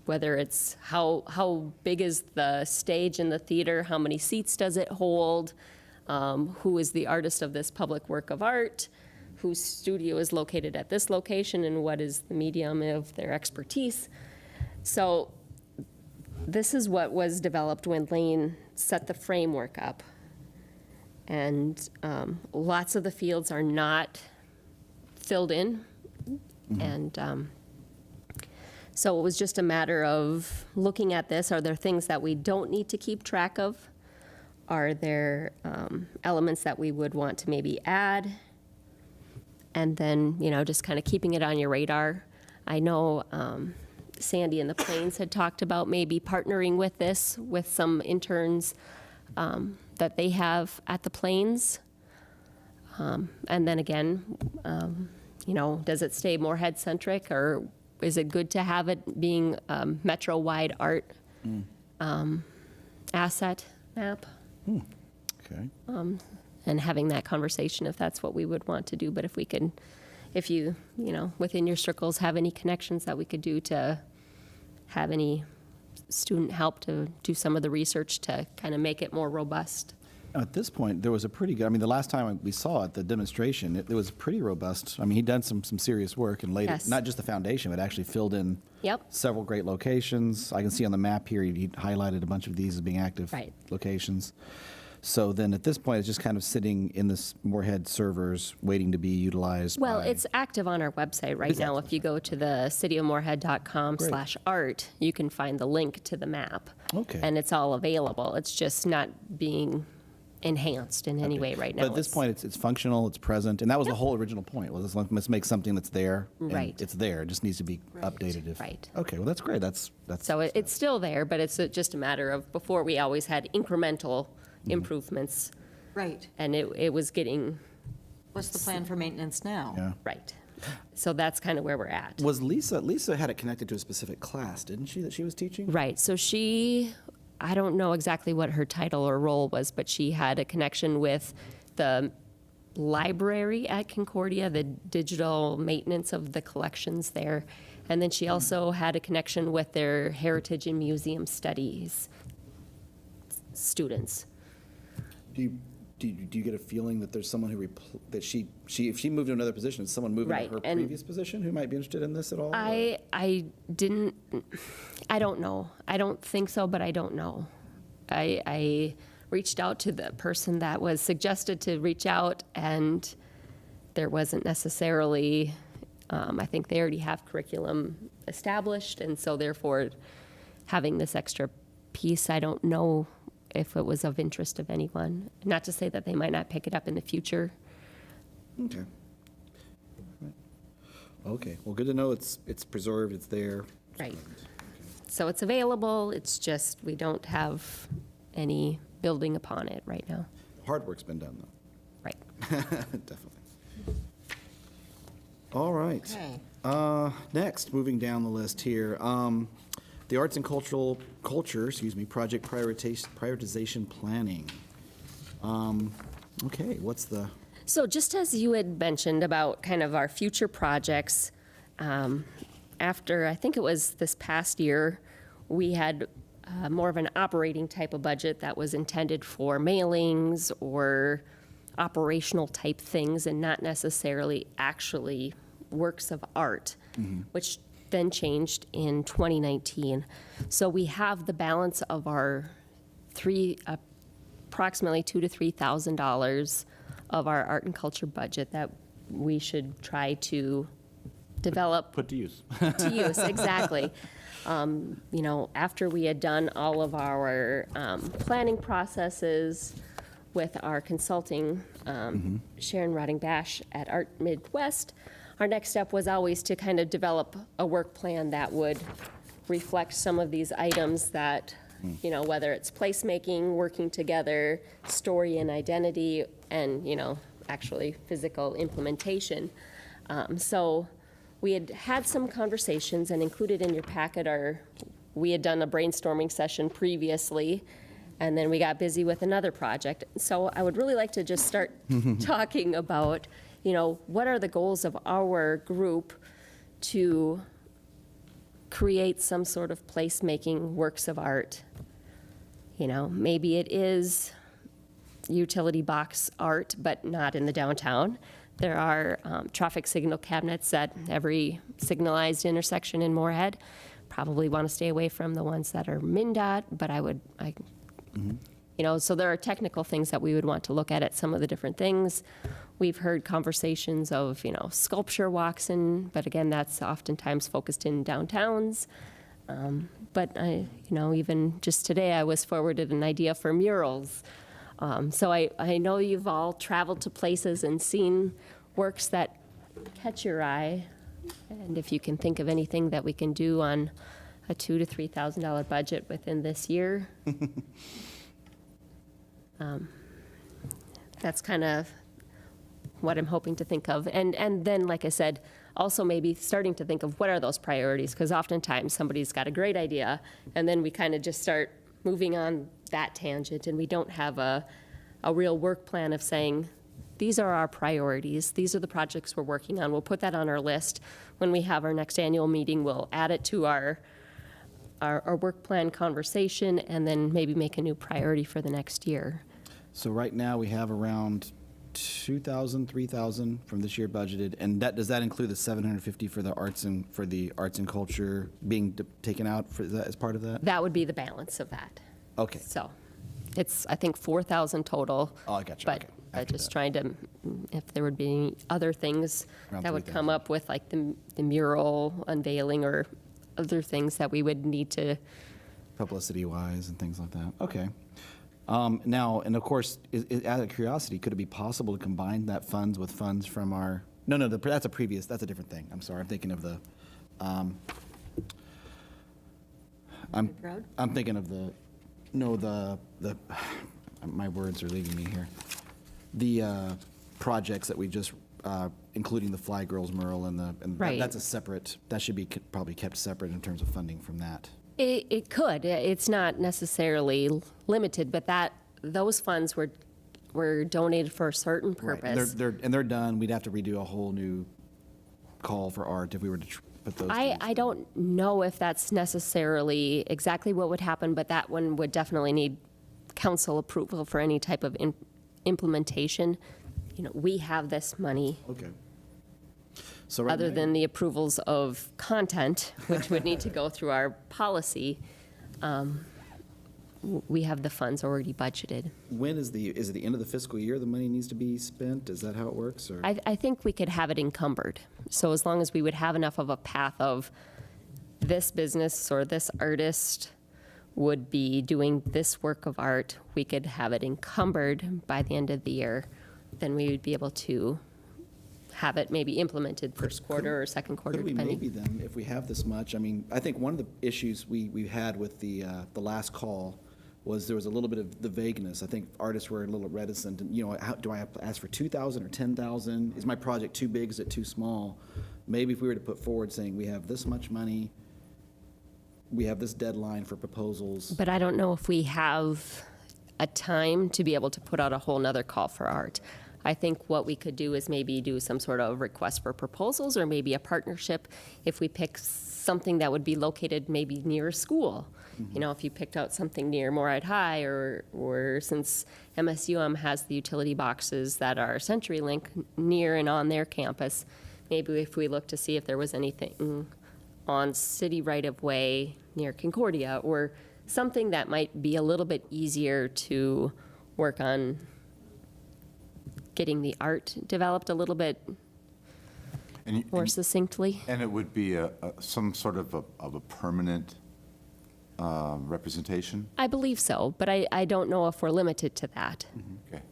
whether it's how big is the stage in the theater, how many seats does it hold, who is the artist of this public work of art, whose studio is located at this location, and what is the medium of their expertise. So this is what was developed when Lane set the framework up. And lots of the fields are not filled in. And so it was just a matter of looking at this. Are there things that we don't need to keep track of? Are there elements that we would want to maybe add? And then, just kind of keeping it on your radar. I know Sandy and the Plains had talked about maybe partnering with this, with some interns that they have at the Plains. And then again, does it stay Moorhead-centric, or is it good to have it being metro-wide art asset map? Okay. And having that conversation if that's what we would want to do. But if you, within your circles have any connections that we could do to have any student help to do some of the research to kind of make it more robust. At this point, there was a pretty good, the last time we saw it, the demonstration, it was pretty robust. He'd done some serious work and laid it, Yes. not just the foundation, but actually filled in several great locations. I can see on the map here, he highlighted a bunch of these as being active locations. So then at this point, it's just kind of sitting in this Moorhead servers waiting to be utilized. Well, it's active on our website right now. If you go to the cityofmoorhead.com/art, you can find the link to the map. Okay. And it's all available. It's just not being enhanced in any way right now. But at this point, it's functional, it's present, and that was the whole original point. Was let's make something that's there. And Right. it's there. It just needs to be updated. Right. Okay. Well, that's great. That's. So it's still there, but it's just a matter of, before we always had incremental improvements, Right. and it was getting What's the plan for maintenance now? Yeah. right. So that's kind of where we're at. Was Lisa had it connected to a specific class, didn't she, that she was teaching? Right. So I don't know exactly what her title or role was, but she had a connection with the library at Concordia, the digital maintenance of the collections there. And then she also had a connection with their heritage and museum studies students. Do you get a feeling that there's someone who if she moved to another position, is someone moving Right, to her and previous position who might be interested in this at all? I don't know. I don't think so, but I don't know. I reached out to the person that was suggested to reach out, and there wasn't necessarily, I think they already have curriculum established, and so therefore having this extra piece, I don't know if it was of interest of anyone. Not to say that they might not pick it up in the future. Okay. Right. Okay. Well, good to know it's preserved, it's there. Right. So it's available, it's just we don't have any building upon it right now. Hard work's been done, though. Right. Definitely. All right. Okay. Next, moving down the list here, the arts and culture, project prioritization planning. Okay, what's the, So just as you had mentioned about kind of our future projects, after, I think it was this past year, we had more of an operating type of budget that was intended for mailings or operational type things and not necessarily actually works of art, which then changed in 2019. So we have the balance of our approximately $2,000 to $3,000 of our art and culture budget that we should try to develop put to use? to use, exactly. After we had done all of our planning processes with our consulting, Sharon Rotting Bash at Art Midwest, our next step was always to kind of develop a work plan that would reflect some of these items that, whether it's placemaking, working together, story and identity, and, actually physical implementation. So we had some conversations, and included in your packet we had done a brainstorming session previously, and then we got busy with another project. So I would really like to just start talking about, what are the goals of our group to create some sort of placemaking works of art. Maybe it is utility box art, but not in the downtown. There are traffic signal cabinets at every signalized intersection in Moorhead. Probably want to stay away from the ones that are MnDOT, but so there are technical things that we would want to look at some of the different things. We've heard conversations of, sculpture walks in, but again, that's oftentimes focused in downtowns. But even just today, I was forwarded an idea for murals. So I know you've all traveled to places and seen works that catch your eye. And if you can think of anything that we can do on a $2,000 to $3,000 budget within this year, that's kind of what I'm hoping to think of. And then, like I said, also maybe starting to think of what are those priorities, because oftentimes somebody's got a great idea, and then we kind of just start moving on that tangent, and we don't have a real work plan of saying, these are our priorities, these are the projects we're working on. We'll put that on our list. When we have our next annual meeting, we'll add it to our work plan conversation, and then maybe make a new priority for the next year. So right now, we have around 2,000, 3,000 from this year budgeted, and does that include the 750 for the arts and culture being taken out for that as part of that? That would be the balance of that. Okay. So it's, I think, 4,000 total. Oh, I got you. But Okay. I'm just trying to, if there would be any other things Around that would 3,000. come up with, like the mural unveiling or other things that we would need to. Publicity-wise and things like that. Okay. Now, and of course, out of curiosity, could it be possible to combine that funds with funds from our? No, that's a different thing. I'm sorry. I'm thinking of the. Road? I'm thinking of the. My words are leaving me here. The projects that we just, including the Fly Girls mural and Right. that's a separate. That should be probably kept separate in terms of funding from that. It could. It's not necessarily limited, but those funds were donated for a certain purpose. Right. They're done. We'd have to redo a whole new call for art if we were to put those. I don't know if that's necessarily exactly what would happen, but that one would definitely need council approval for any type of implementation. We have this money. Okay. So right Other now- than the approvals of content, which would need to go through our policy, we have the funds already budgeted. When is it the end of the fiscal year the money needs to be spent? Is that how it works, or? I think we could have it encumbered. So as long as we would have enough of a path of this business or this artist would be doing this work of art, we could have it encumbered by the end of the year. Then we would be able to have it maybe implemented first quarter or second quarter, Could we depending. maybe then, if we have this much, I mean, I think one of the issues we had with the last call was there was a little bit of the vagueness. I think artists were a little reticent, and, how, do I have to ask for 2,000 or 10,000? Is my project too big? Is it too small? Maybe if we were to put forward saying, we have this much money, we have this deadline for proposals. But I don't know if we have a time to be able to put out a whole nother call for art. I think what we could do is maybe do some sort of request for proposals, or maybe a partnership if we pick something that would be located maybe near a school. If you picked out something near Moorhead High, or since MSUM has the utility boxes that are CenturyLink near and on their campus, maybe if we look to see if there was anything on city right-of-way near Concordia, or something that might be a little bit easier to work on getting the art developed a little bit And more succinctly. And it would be some sort of a permanent representation? I believe so, but I don't know if we're limited to that. Okay.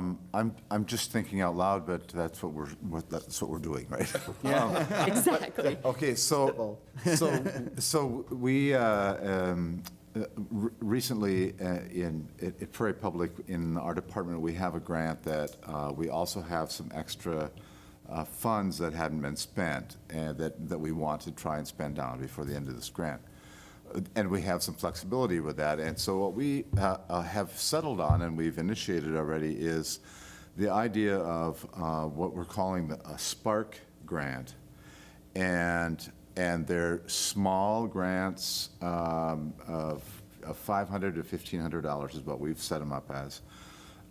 I'm just thinking out loud, but that's what we're doing, right? Exactly. Okay, so we recently at Prairie Public, in our department, we have a grant that we also have some extra funds that hadn't been spent, and that we want to try and spend down before the end of this grant. And we have some flexibility with that. And so what we have settled on, and we've initiated already, is the idea of what we're calling a Spark grant. And they're small grants of $500 to $1,500 is what we've set them up as,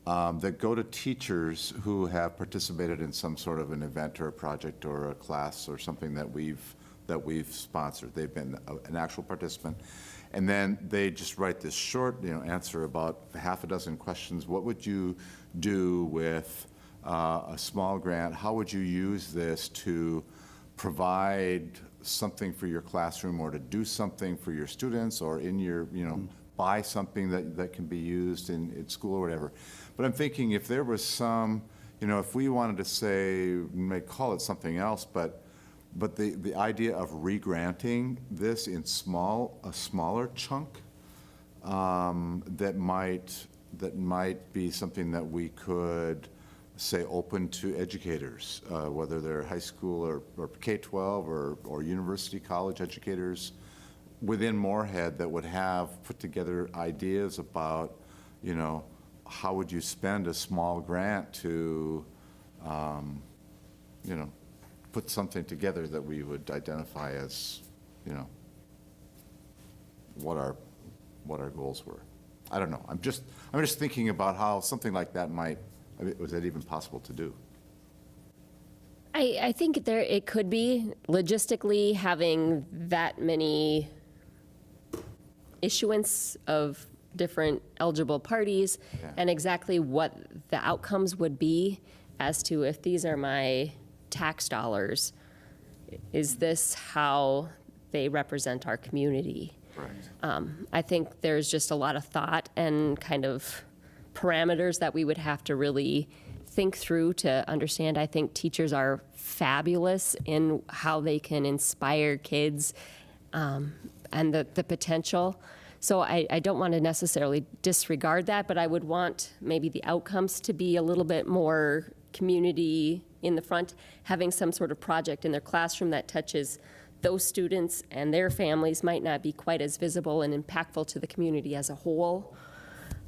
that go to teachers who have participated in some sort of an event or a project or a class or something that we've sponsored. They've been an actual participant. And then they just write this short, answer about half a dozen questions. What would you do with a small grant? How would you use this to provide something for your classroom, or to do something for your students, or in your, buy something that can be used in school or whatever? But I'm thinking if there was some, if we wanted to say, we may call it something else, but the idea of re-granting this in a smaller chunk, that might be something that we could say open to educators, whether they're high school or K-12 or university college educators within Moorhead, that would have put together ideas about, how would you spend a small grant to, put something together that we would identify as, what our goals were. I don't know. I'm just thinking about how something like that was that even possible to do? I think it could be. Logistically, having that many issuance of different eligible parties, Yeah. and exactly what the outcomes would be as to, if these are my tax dollars, is this how they represent our community? Right. I think there's just a lot of thought and kind of parameters that we would have to really think through to understand. I think teachers are fabulous in how they can inspire kids, and the potential. So I don't want to necessarily disregard that, but I would want maybe the outcomes to be a little bit more community in the front, having some sort of project in their classroom that touches those students and their families might not be quite as visible and impactful to the community as a whole.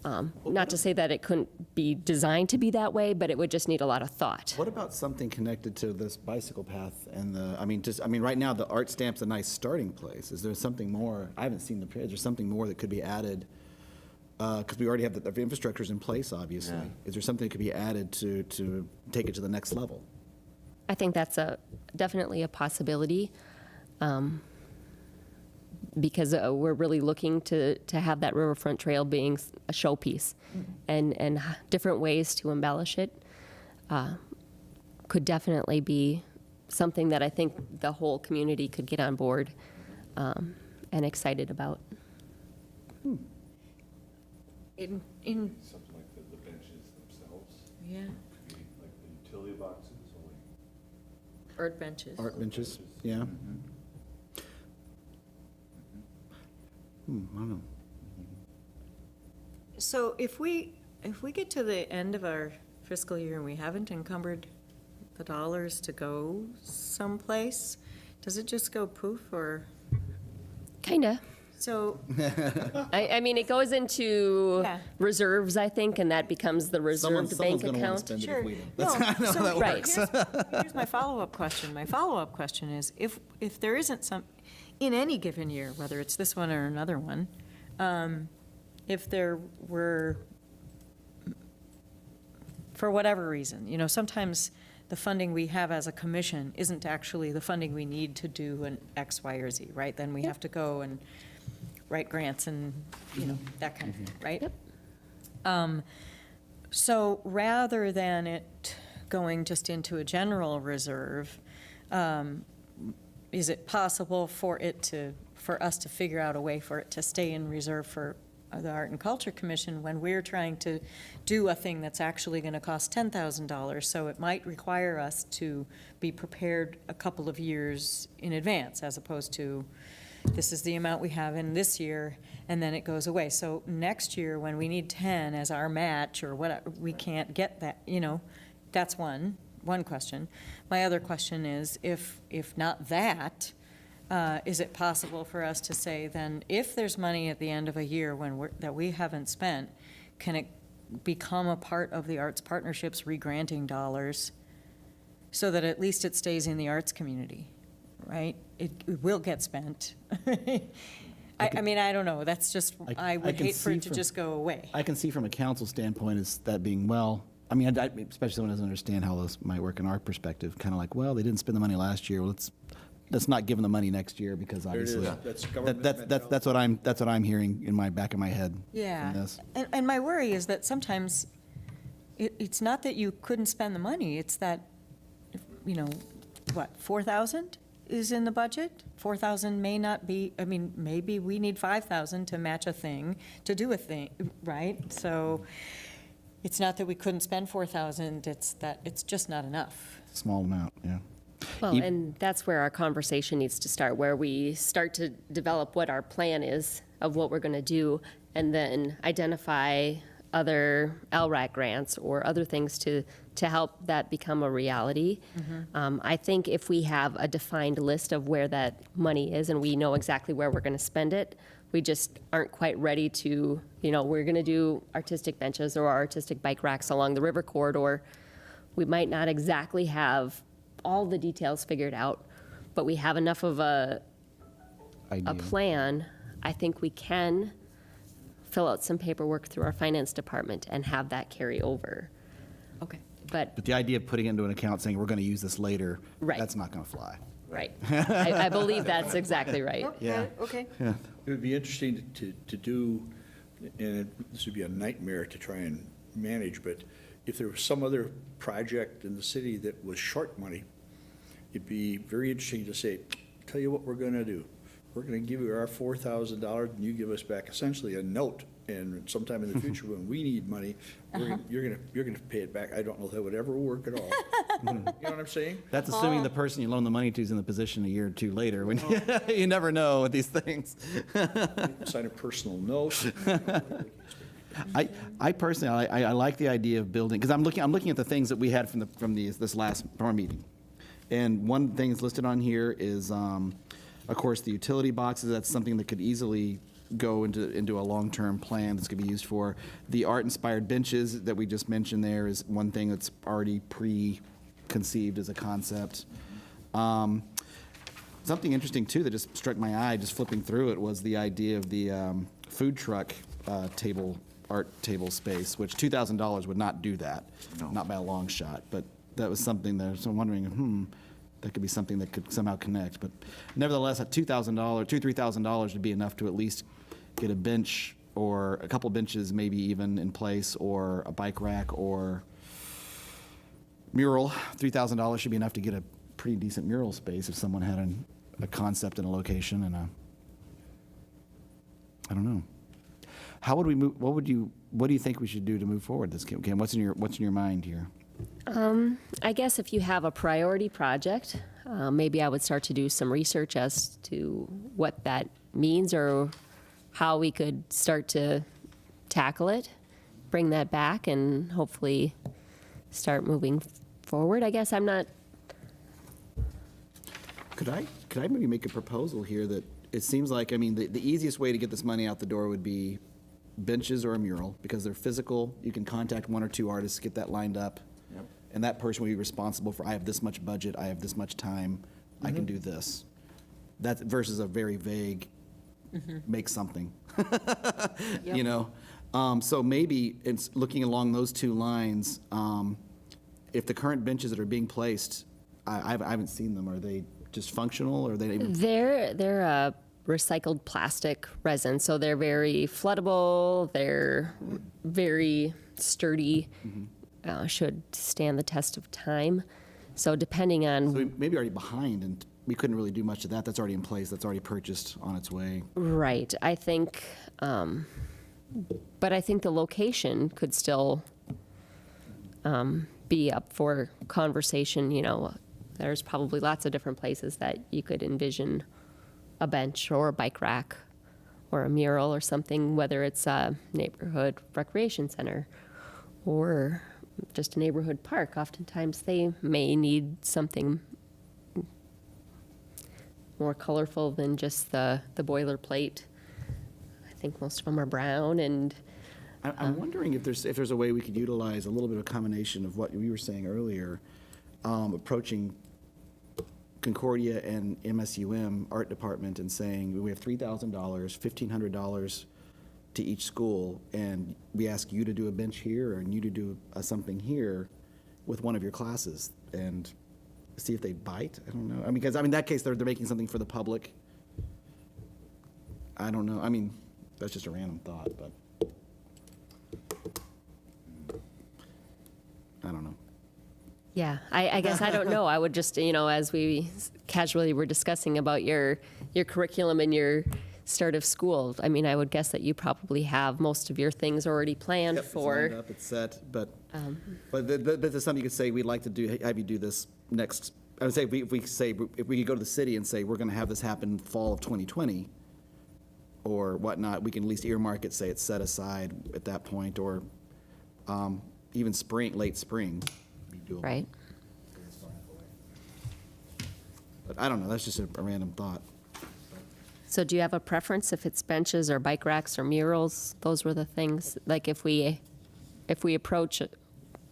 Not to say that it couldn't be designed to be that way, but it would just need a lot of thought. What about something connected to this bicycle path and right now the art stamp's a nice starting place. Is there something more? I haven't seen is there something more that could be added? Because we already have the infrastructure's in place, obviously. Yeah. Is there something that could be added to take it to the next level? I think that's definitely a possibility, because we're really looking to have that riverfront trail being a showpiece, and different ways to embellish it could definitely be something that I think the whole community could get on board and excited about. In, Something like the benches themselves, yeah, could be like the utility boxes, or art benches. Art benches, yeah. I don't know. So if we get to the end of our fiscal year and we haven't encumbered the dollars to go someplace, does it just go poof, or? Kinda. So, I mean, it goes into Yeah. reserves, I think, and that becomes the reserved bank gonna wanna account. spend it sure. if we don't. No, so Right. Here's my follow-up question. My follow-up question is, if there isn't some, in any given year, whether it's this one or another one, if there were, for whatever reason, sometimes the funding we have as a commission isn't actually the funding we need to do an X, Y, or Z, right? Then we have to go and write grants and, that kind of thing, right? Yep. So rather than it going just into a general reserve, is it possible for us to figure out a way for it to stay in reserve for the Art and Culture Commission when we're trying to do a thing that's actually going to cost $10,000? So it might require us to be prepared a couple of years in advance, as opposed to, this is the amount we have in this year, and then it goes away. So next year, when we need 10 as our match or whatever, we can't get that, that's one question. My other question is, if not that, is it possible for us to say then, if there's money at the end of a year that we haven't spent, can it become a part of the arts partnerships regranting dollars so that at least it stays in the arts community, right? It will get spent. I mean, I don't know, that's just, I would can hate for see it to from- just go away. I can see from a council standpoint as that being, well, I mean, especially someone who doesn't understand how this might work in our perspective, kind of like, well, they didn't spend the money last year, well, let's not give them the money next year, because There it is. obviously. That's government That's what I'm hearing in my back of my head. Yeah, from this. and my worry is that sometimes it's not that you couldn't spend the money, it's that, 4,000 is in the budget? 4,000 may not be, I mean, maybe we need 5,000 to match a thing, to do a thing, right? So it's not that we couldn't spend 4,000, it's that it's just not enough. Small amount, yeah. Well, You- and that's where our conversation needs to start, where we start to develop what our plan is of what we're going to do, and then identify other LRAC grants or other things to help that become a reality. I think if we have a defined list of where that money is and we know exactly where we're going to spend it, we just aren't quite ready to, we're going to do artistic benches or artistic bike racks along the river corridor. We might not exactly have all the details figured out, but we have enough of a Idea. plan. I think we can fill out some paperwork through our finance department and have that carry over. Okay. But, But the idea of putting it into an account saying we're going to use this later, Right. that's not going to fly. right, I believe that's exactly right. Yeah. Okay. Yeah. It would be interesting to do, and this would be a nightmare to try and manage, but if there was some other project in the city that was short money, it'd be very interesting to say, tell you what we're gonna do. We're gonna give you our $4,000 and you give us back essentially a note. And sometime in the future, when we need money, you're gonna pay it back. I don't know if that would ever work at all. You know what I'm saying? That's assuming the person you loan the money to is in the position a year or two later, when you never know with these things. Sign a personal note. I personally, I like the idea of building, because I'm looking at the things that we had from this last our meeting. And one thing that's listed on here is, of course, the utility boxes. That's something that could easily go into a long-term plan that's going to be used for. The art-inspired benches that we just mentioned there is one thing that's already preconceived as a concept. Something interesting, too, that just struck my eye, just flipping through it, was the idea of the food truck art table space, which $2,000 would not do that, not by a long shot. But that was something that, so I'm wondering, that could be something that could somehow connect. But nevertheless, at $3,000 would be enough to at least get a bench or a couple benches maybe even in place, or a bike rack or mural. $3,000 should be enough to get a pretty decent mural space if someone had a concept and a location and I don't know. How would we move? What do you think we should do to move forward this game? What's in your mind here? I guess if you have a priority project, maybe I would start to do some research as to what that means or how we could start to tackle it, bring that back, and hopefully start moving forward. I guess I'm not, Could I maybe make a proposal here that it seems like, I mean, the easiest way to get this money out the door would be benches or a mural, because they're physical. You can contact one or two artists, get that lined up. Yep. And that person will be responsible for, I have this much budget, I have this much time, I can do this. That versus a very vague, make something. You know? So maybe it's looking along those two lines, if the current benches that are being placed, I haven't seen them, are they just functional, or are they even? they're a recycled plastic resin, so they're very floodable, they're very sturdy, should stand the test of time. So depending So on, we maybe already behind, and we couldn't really do much of that. That's already in place. That's already purchased, on its way. right, I think, but I think the location could still be up for conversation, you know. There's probably lots of different places that you could envision a bench or a bike rack or a mural or something, whether it's a neighborhood recreation center or just a neighborhood park. Oftentimes they may need something more colorful than just the boilerplate. I think most of them are brown, and I'm wondering if there's a way we could utilize a little bit of a combination of what we were saying earlier, approaching Concordia and MSUM art department and saying, we have $3,000, $1,500 to each school, and we ask you to do a bench here and you to do something here with one of your classes, and see if they bite. I don't know. I mean, because in that case, they're making something for the public. I don't know. I mean, that's just a random thought, but I don't know. yeah, I guess I don't know. I would just, you know, as we casually were discussing about your curriculum and your start of school, I mean, I would guess that you probably have most of your things already planned Yep, it's for. lined up, it's set, but there's something you could say, we'd like to have you do this next. I would say if we could go to the city and say, we're going to have this happen fall of 2020 or whatnot, we can at least earmark it, say it's set aside at that point, or even late spring. Be doable. Right. But I don't know, that's just a random thought. So do you have a preference if it's benches or bike racks or murals? Those were the things, like if we approach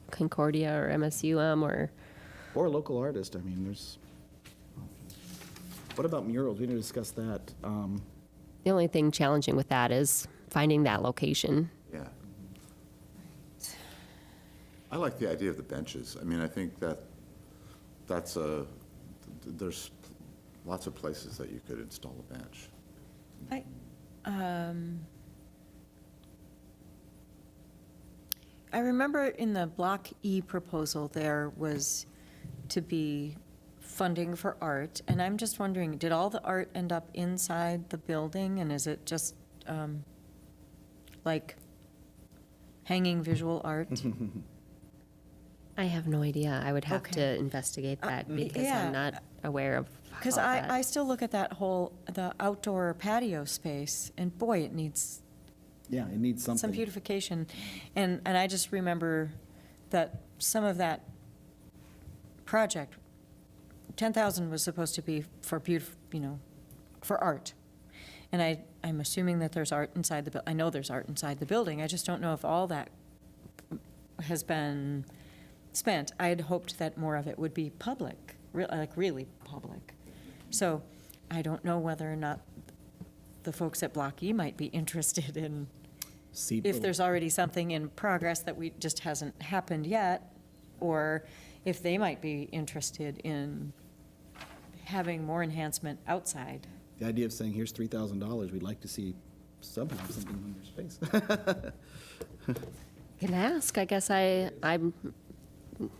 Concordia or MSUM or, Or a local artist, I mean, there's, what about murals? We didn't discuss that. the only thing challenging with that is finding that location. Yeah. I like the idea of the benches. I mean, I think there's lots of places that you could install a bench. I remember in the Block E proposal, there was to be funding for art, and I'm just wondering, did all the art end up inside the building, and is it just like hanging visual art? I have no idea. I would have Okay. to investigate that because yeah. I'm not aware of how Because that. I still look at the outdoor patio space, and boy, it needs Yeah, it needs something. some beautification. And I just remember that some of that project, 10,000 was supposed to be for for art. And I'm assuming that there's art inside the, I know there's art inside the building. I just don't know if all that has been spent. I had hoped that more of it would be public, really public. So I don't know whether or not the folks at Block E might be interested in, if there's already something in progress that just hasn't happened yet, or if they might be interested in having more enhancement outside. The idea of saying, here's $3,000, we'd like to see somehow something on your space. Can ask. I guess I'm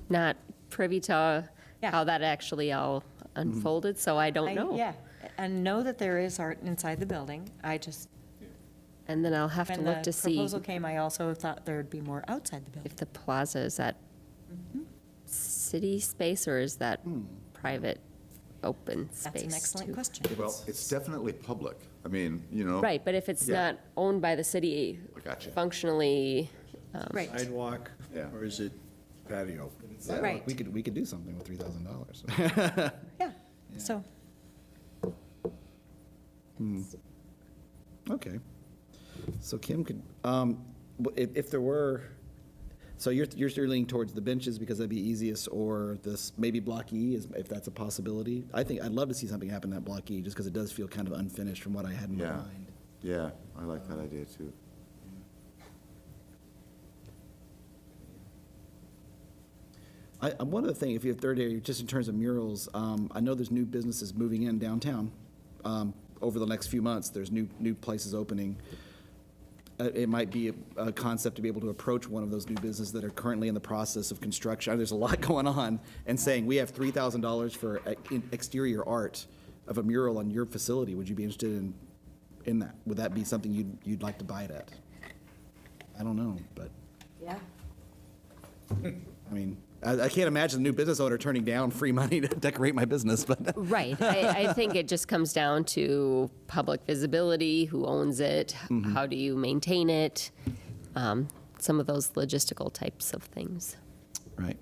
not privy to Yeah. how that actually all unfolded, so I don't know. Yeah, and know that there is art inside the building. I just, And then I'll have to when look the to see proposal came, I also thought there would be more outside the building. if the plaza is that city space or is that private open space. That's an excellent too. question. Well, it's definitely public. I mean, you know. Right, but if it's Yeah. not owned by the city Gotcha. functionally, Right, Sidewalk, Yeah. or is it patio? right. We could do something with $3,000. Yeah, so, Okay. So Kim could, if there were, so you're leaning towards the benches because that'd be easiest, or this, maybe Block E, if that's a possibility? I'd love to see something happen at Block E, just because it does feel kind of unfinished from what I had in my Yeah. mind. Yeah, I like that idea too. One other thing, if you have third area, just in terms of murals, I know there's new businesses moving in downtown. Over the next few months, there's new places opening. It might be a concept to be able to approach one of those new businesses that are currently in the process of construction. There's a lot going on, and saying, we have $3,000 for exterior art of a mural on your facility. Would you be interested in that? Would that be something you'd like to buy it at? I don't know, but, yeah. I mean, I can't imagine a new business owner turning down free money to decorate my business, but. right. I think it just comes down to public visibility, who owns it, how do you maintain it, some of those logistical types of things. Right.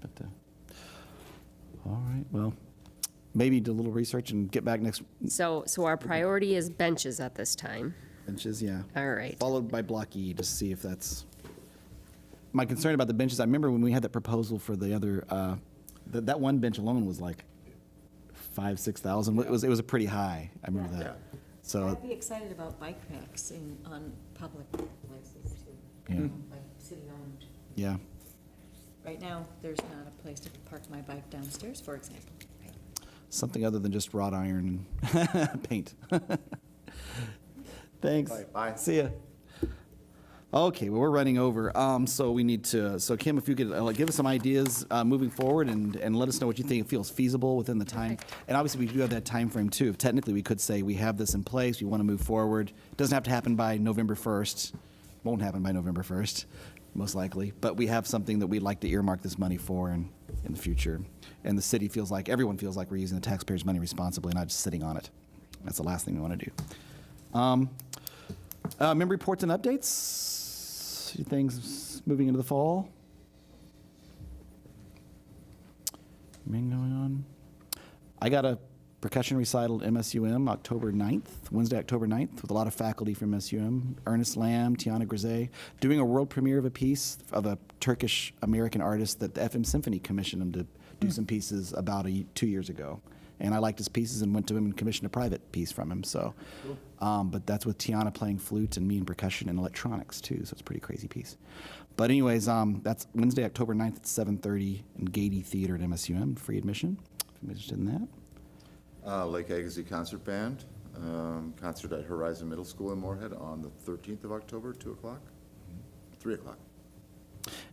But, all right, well, maybe do a little research and get back next So our priority is benches at this time. benches, yeah. All right. Followed by Block E, to see if that's. My concern about the benches, I remember when we had that proposal for the other, that one bench alone was like 5,000-6,000. It was a pretty high, I remember that. So, I'd be excited about bike racks on public places too. Yeah. Like city-owned. yeah. Right now, there's not a place to park my bike downstairs, for example. Something other than just wrought iron and paint. Thanks. Bye. See ya. Okay, well, we're running over, so we need to, so Kim, if you could give us some ideas moving forward and let us know what you think feels feasible within the time. And obviously, we do have that time frame too. Technically, we could say we have this in place, we want to move forward. It doesn't have to happen by November 1st. Won't happen by November 1st, most likely. But we have something that we'd like to earmark this money for in the future. And the city feels like, everyone feels like we're using the taxpayers' money responsibly, not just sitting on it. That's the last thing we want to do. Member reports and updates? Things moving into the fall? Anything going on? I got a percussion recital at MSUM October 9th, Wednesday, October 9th, with a lot of faculty from MSUM. Ernest Lamb, Tiana Grise, doing a world premiere of a piece of a Turkish-American artist that the FM Symphony commissioned him to do some pieces about 2 years ago. And I liked his pieces and went to him and commissioned a private piece from him. So, but that's with Tiana playing flute and me in percussion and electronics too. So it's a pretty crazy piece. But anyways, that's Wednesday, October 9th at 7:30 in Gady Theater at MSUM, free admission. If you're interested in that. Lake Agassiz Concert Band, concert at Horizon Middle School in Moorhead on the 13th of October, 2 o'clock, 3 o'clock.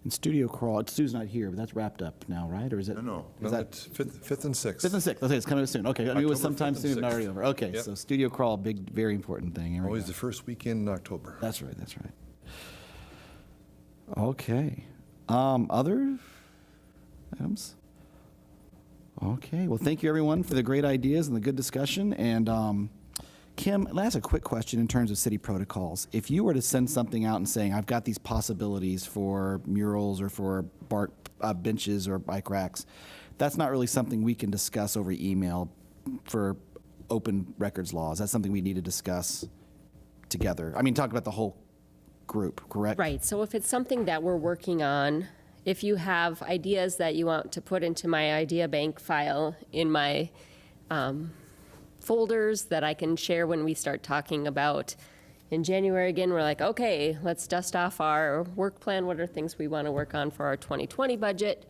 And Studio Crawl, Stu's not here, but that's wrapped up now, right? Or is it? No. Is No, that it's fifth and 6th. 5th and 6th? Okay, it's coming soon. Okay, I mean, it was October sometime 5th and soon, not 6th. already over. Okay, Yep. so Studio Crawl, big, very important thing. Here we Always go. the first weekend in October. That's right, that's right. Okay. Other items? Okay, well, thank you, everyone, for the great ideas and the good discussion. And Kim, let me ask a quick question in terms of city protocols. If you were to send something out and saying, I've got these possibilities for murals or for benches or bike racks, that's not really something we can discuss over email for open records laws. That's something we need to discuss together. I mean, talk about the whole group, correct? Right, so if it's something that we're working on, if you have ideas that you want to put into my idea bank file in my folders that I can share when we start talking about in January again, we're like, okay, let's dust off our work plan. What are things we want to work on for our 2020 budget?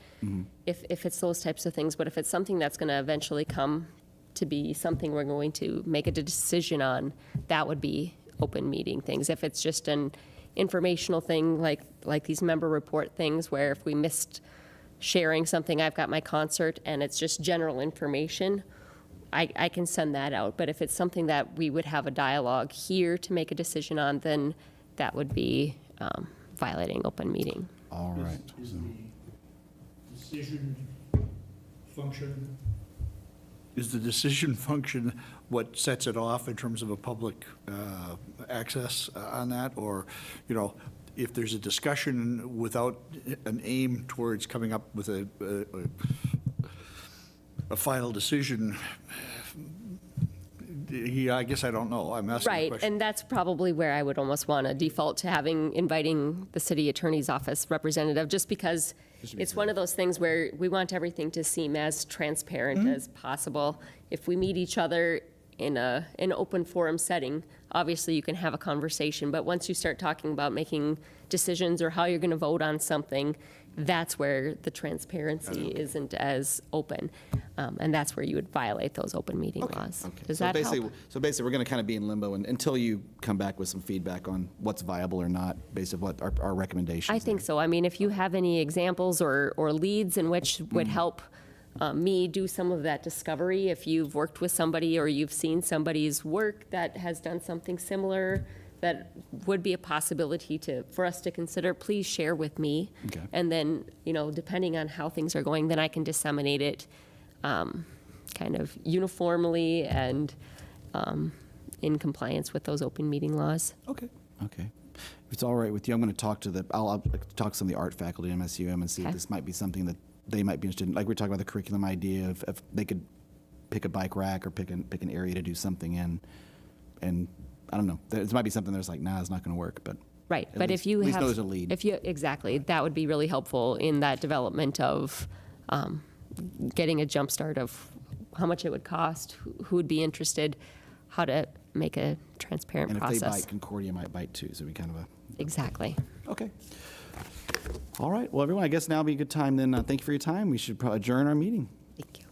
If it's those types of things, but if it's something that's going to eventually come to be something we're going to make a decision on, that would be open meeting things. If it's just an informational thing like these member report things where if we missed sharing something, I've got my concert and it's just general information, I can send that out. But if it's something that we would have a dialogue here to make a decision on, then that would be violating open meeting. All right. Is the decision function is the decision function what sets it off in terms of a public access on that? Or, you know, if there's a discussion without an aim towards coming up with a final decision, yeah, I guess I don't know. I'm asking a Right, question. and that's probably where I would almost want to default to inviting the city attorney's office representative, just because it's one of those things where we want everything to seem as transparent as possible. If we meet each other in an open forum setting, obviously you can have a conversation, but once you start talking about making decisions or how you're going to vote on something, that's where the transparency isn't as open, and that's where you would violate those open meeting laws. Okay. Does So that basically- help? So basically, we're going to kind of be in limbo until you come back with some feedback on what's viable or not, based on what our recommendations I think are. so. I mean, if you have any examples or leads in which would help me do some of that discovery, if you've worked with somebody or you've seen somebody's work that has done something similar that would be a possibility for us to consider, please share with me. Okay. And then, you know, depending on how things are going, then I can disseminate it kind of uniformly and in compliance with those open meeting laws. Okay. Okay. If it's all right with you, I'm going to talk to I'll talk to some of the art faculty at MSUM and see if Okay. this might be something that they might be interested in. Like we're talking about the curriculum idea, if they could pick a bike rack or pick an area to do something in, and I don't know. There might be something that's like, nah, it's not going to work, but. Right, at but least- if you at least have. know there's a lead. Exactly, that would be really helpful in that development of getting a jump start of how much it would cost, who would be interested, how to make a transparent And if process. they bite, Concordia might bite too, so we kind of Exactly. okay. All right, well, everyone, I guess now would be a good time then. Thank you for your time. We should probably adjourn our meeting. Thank you.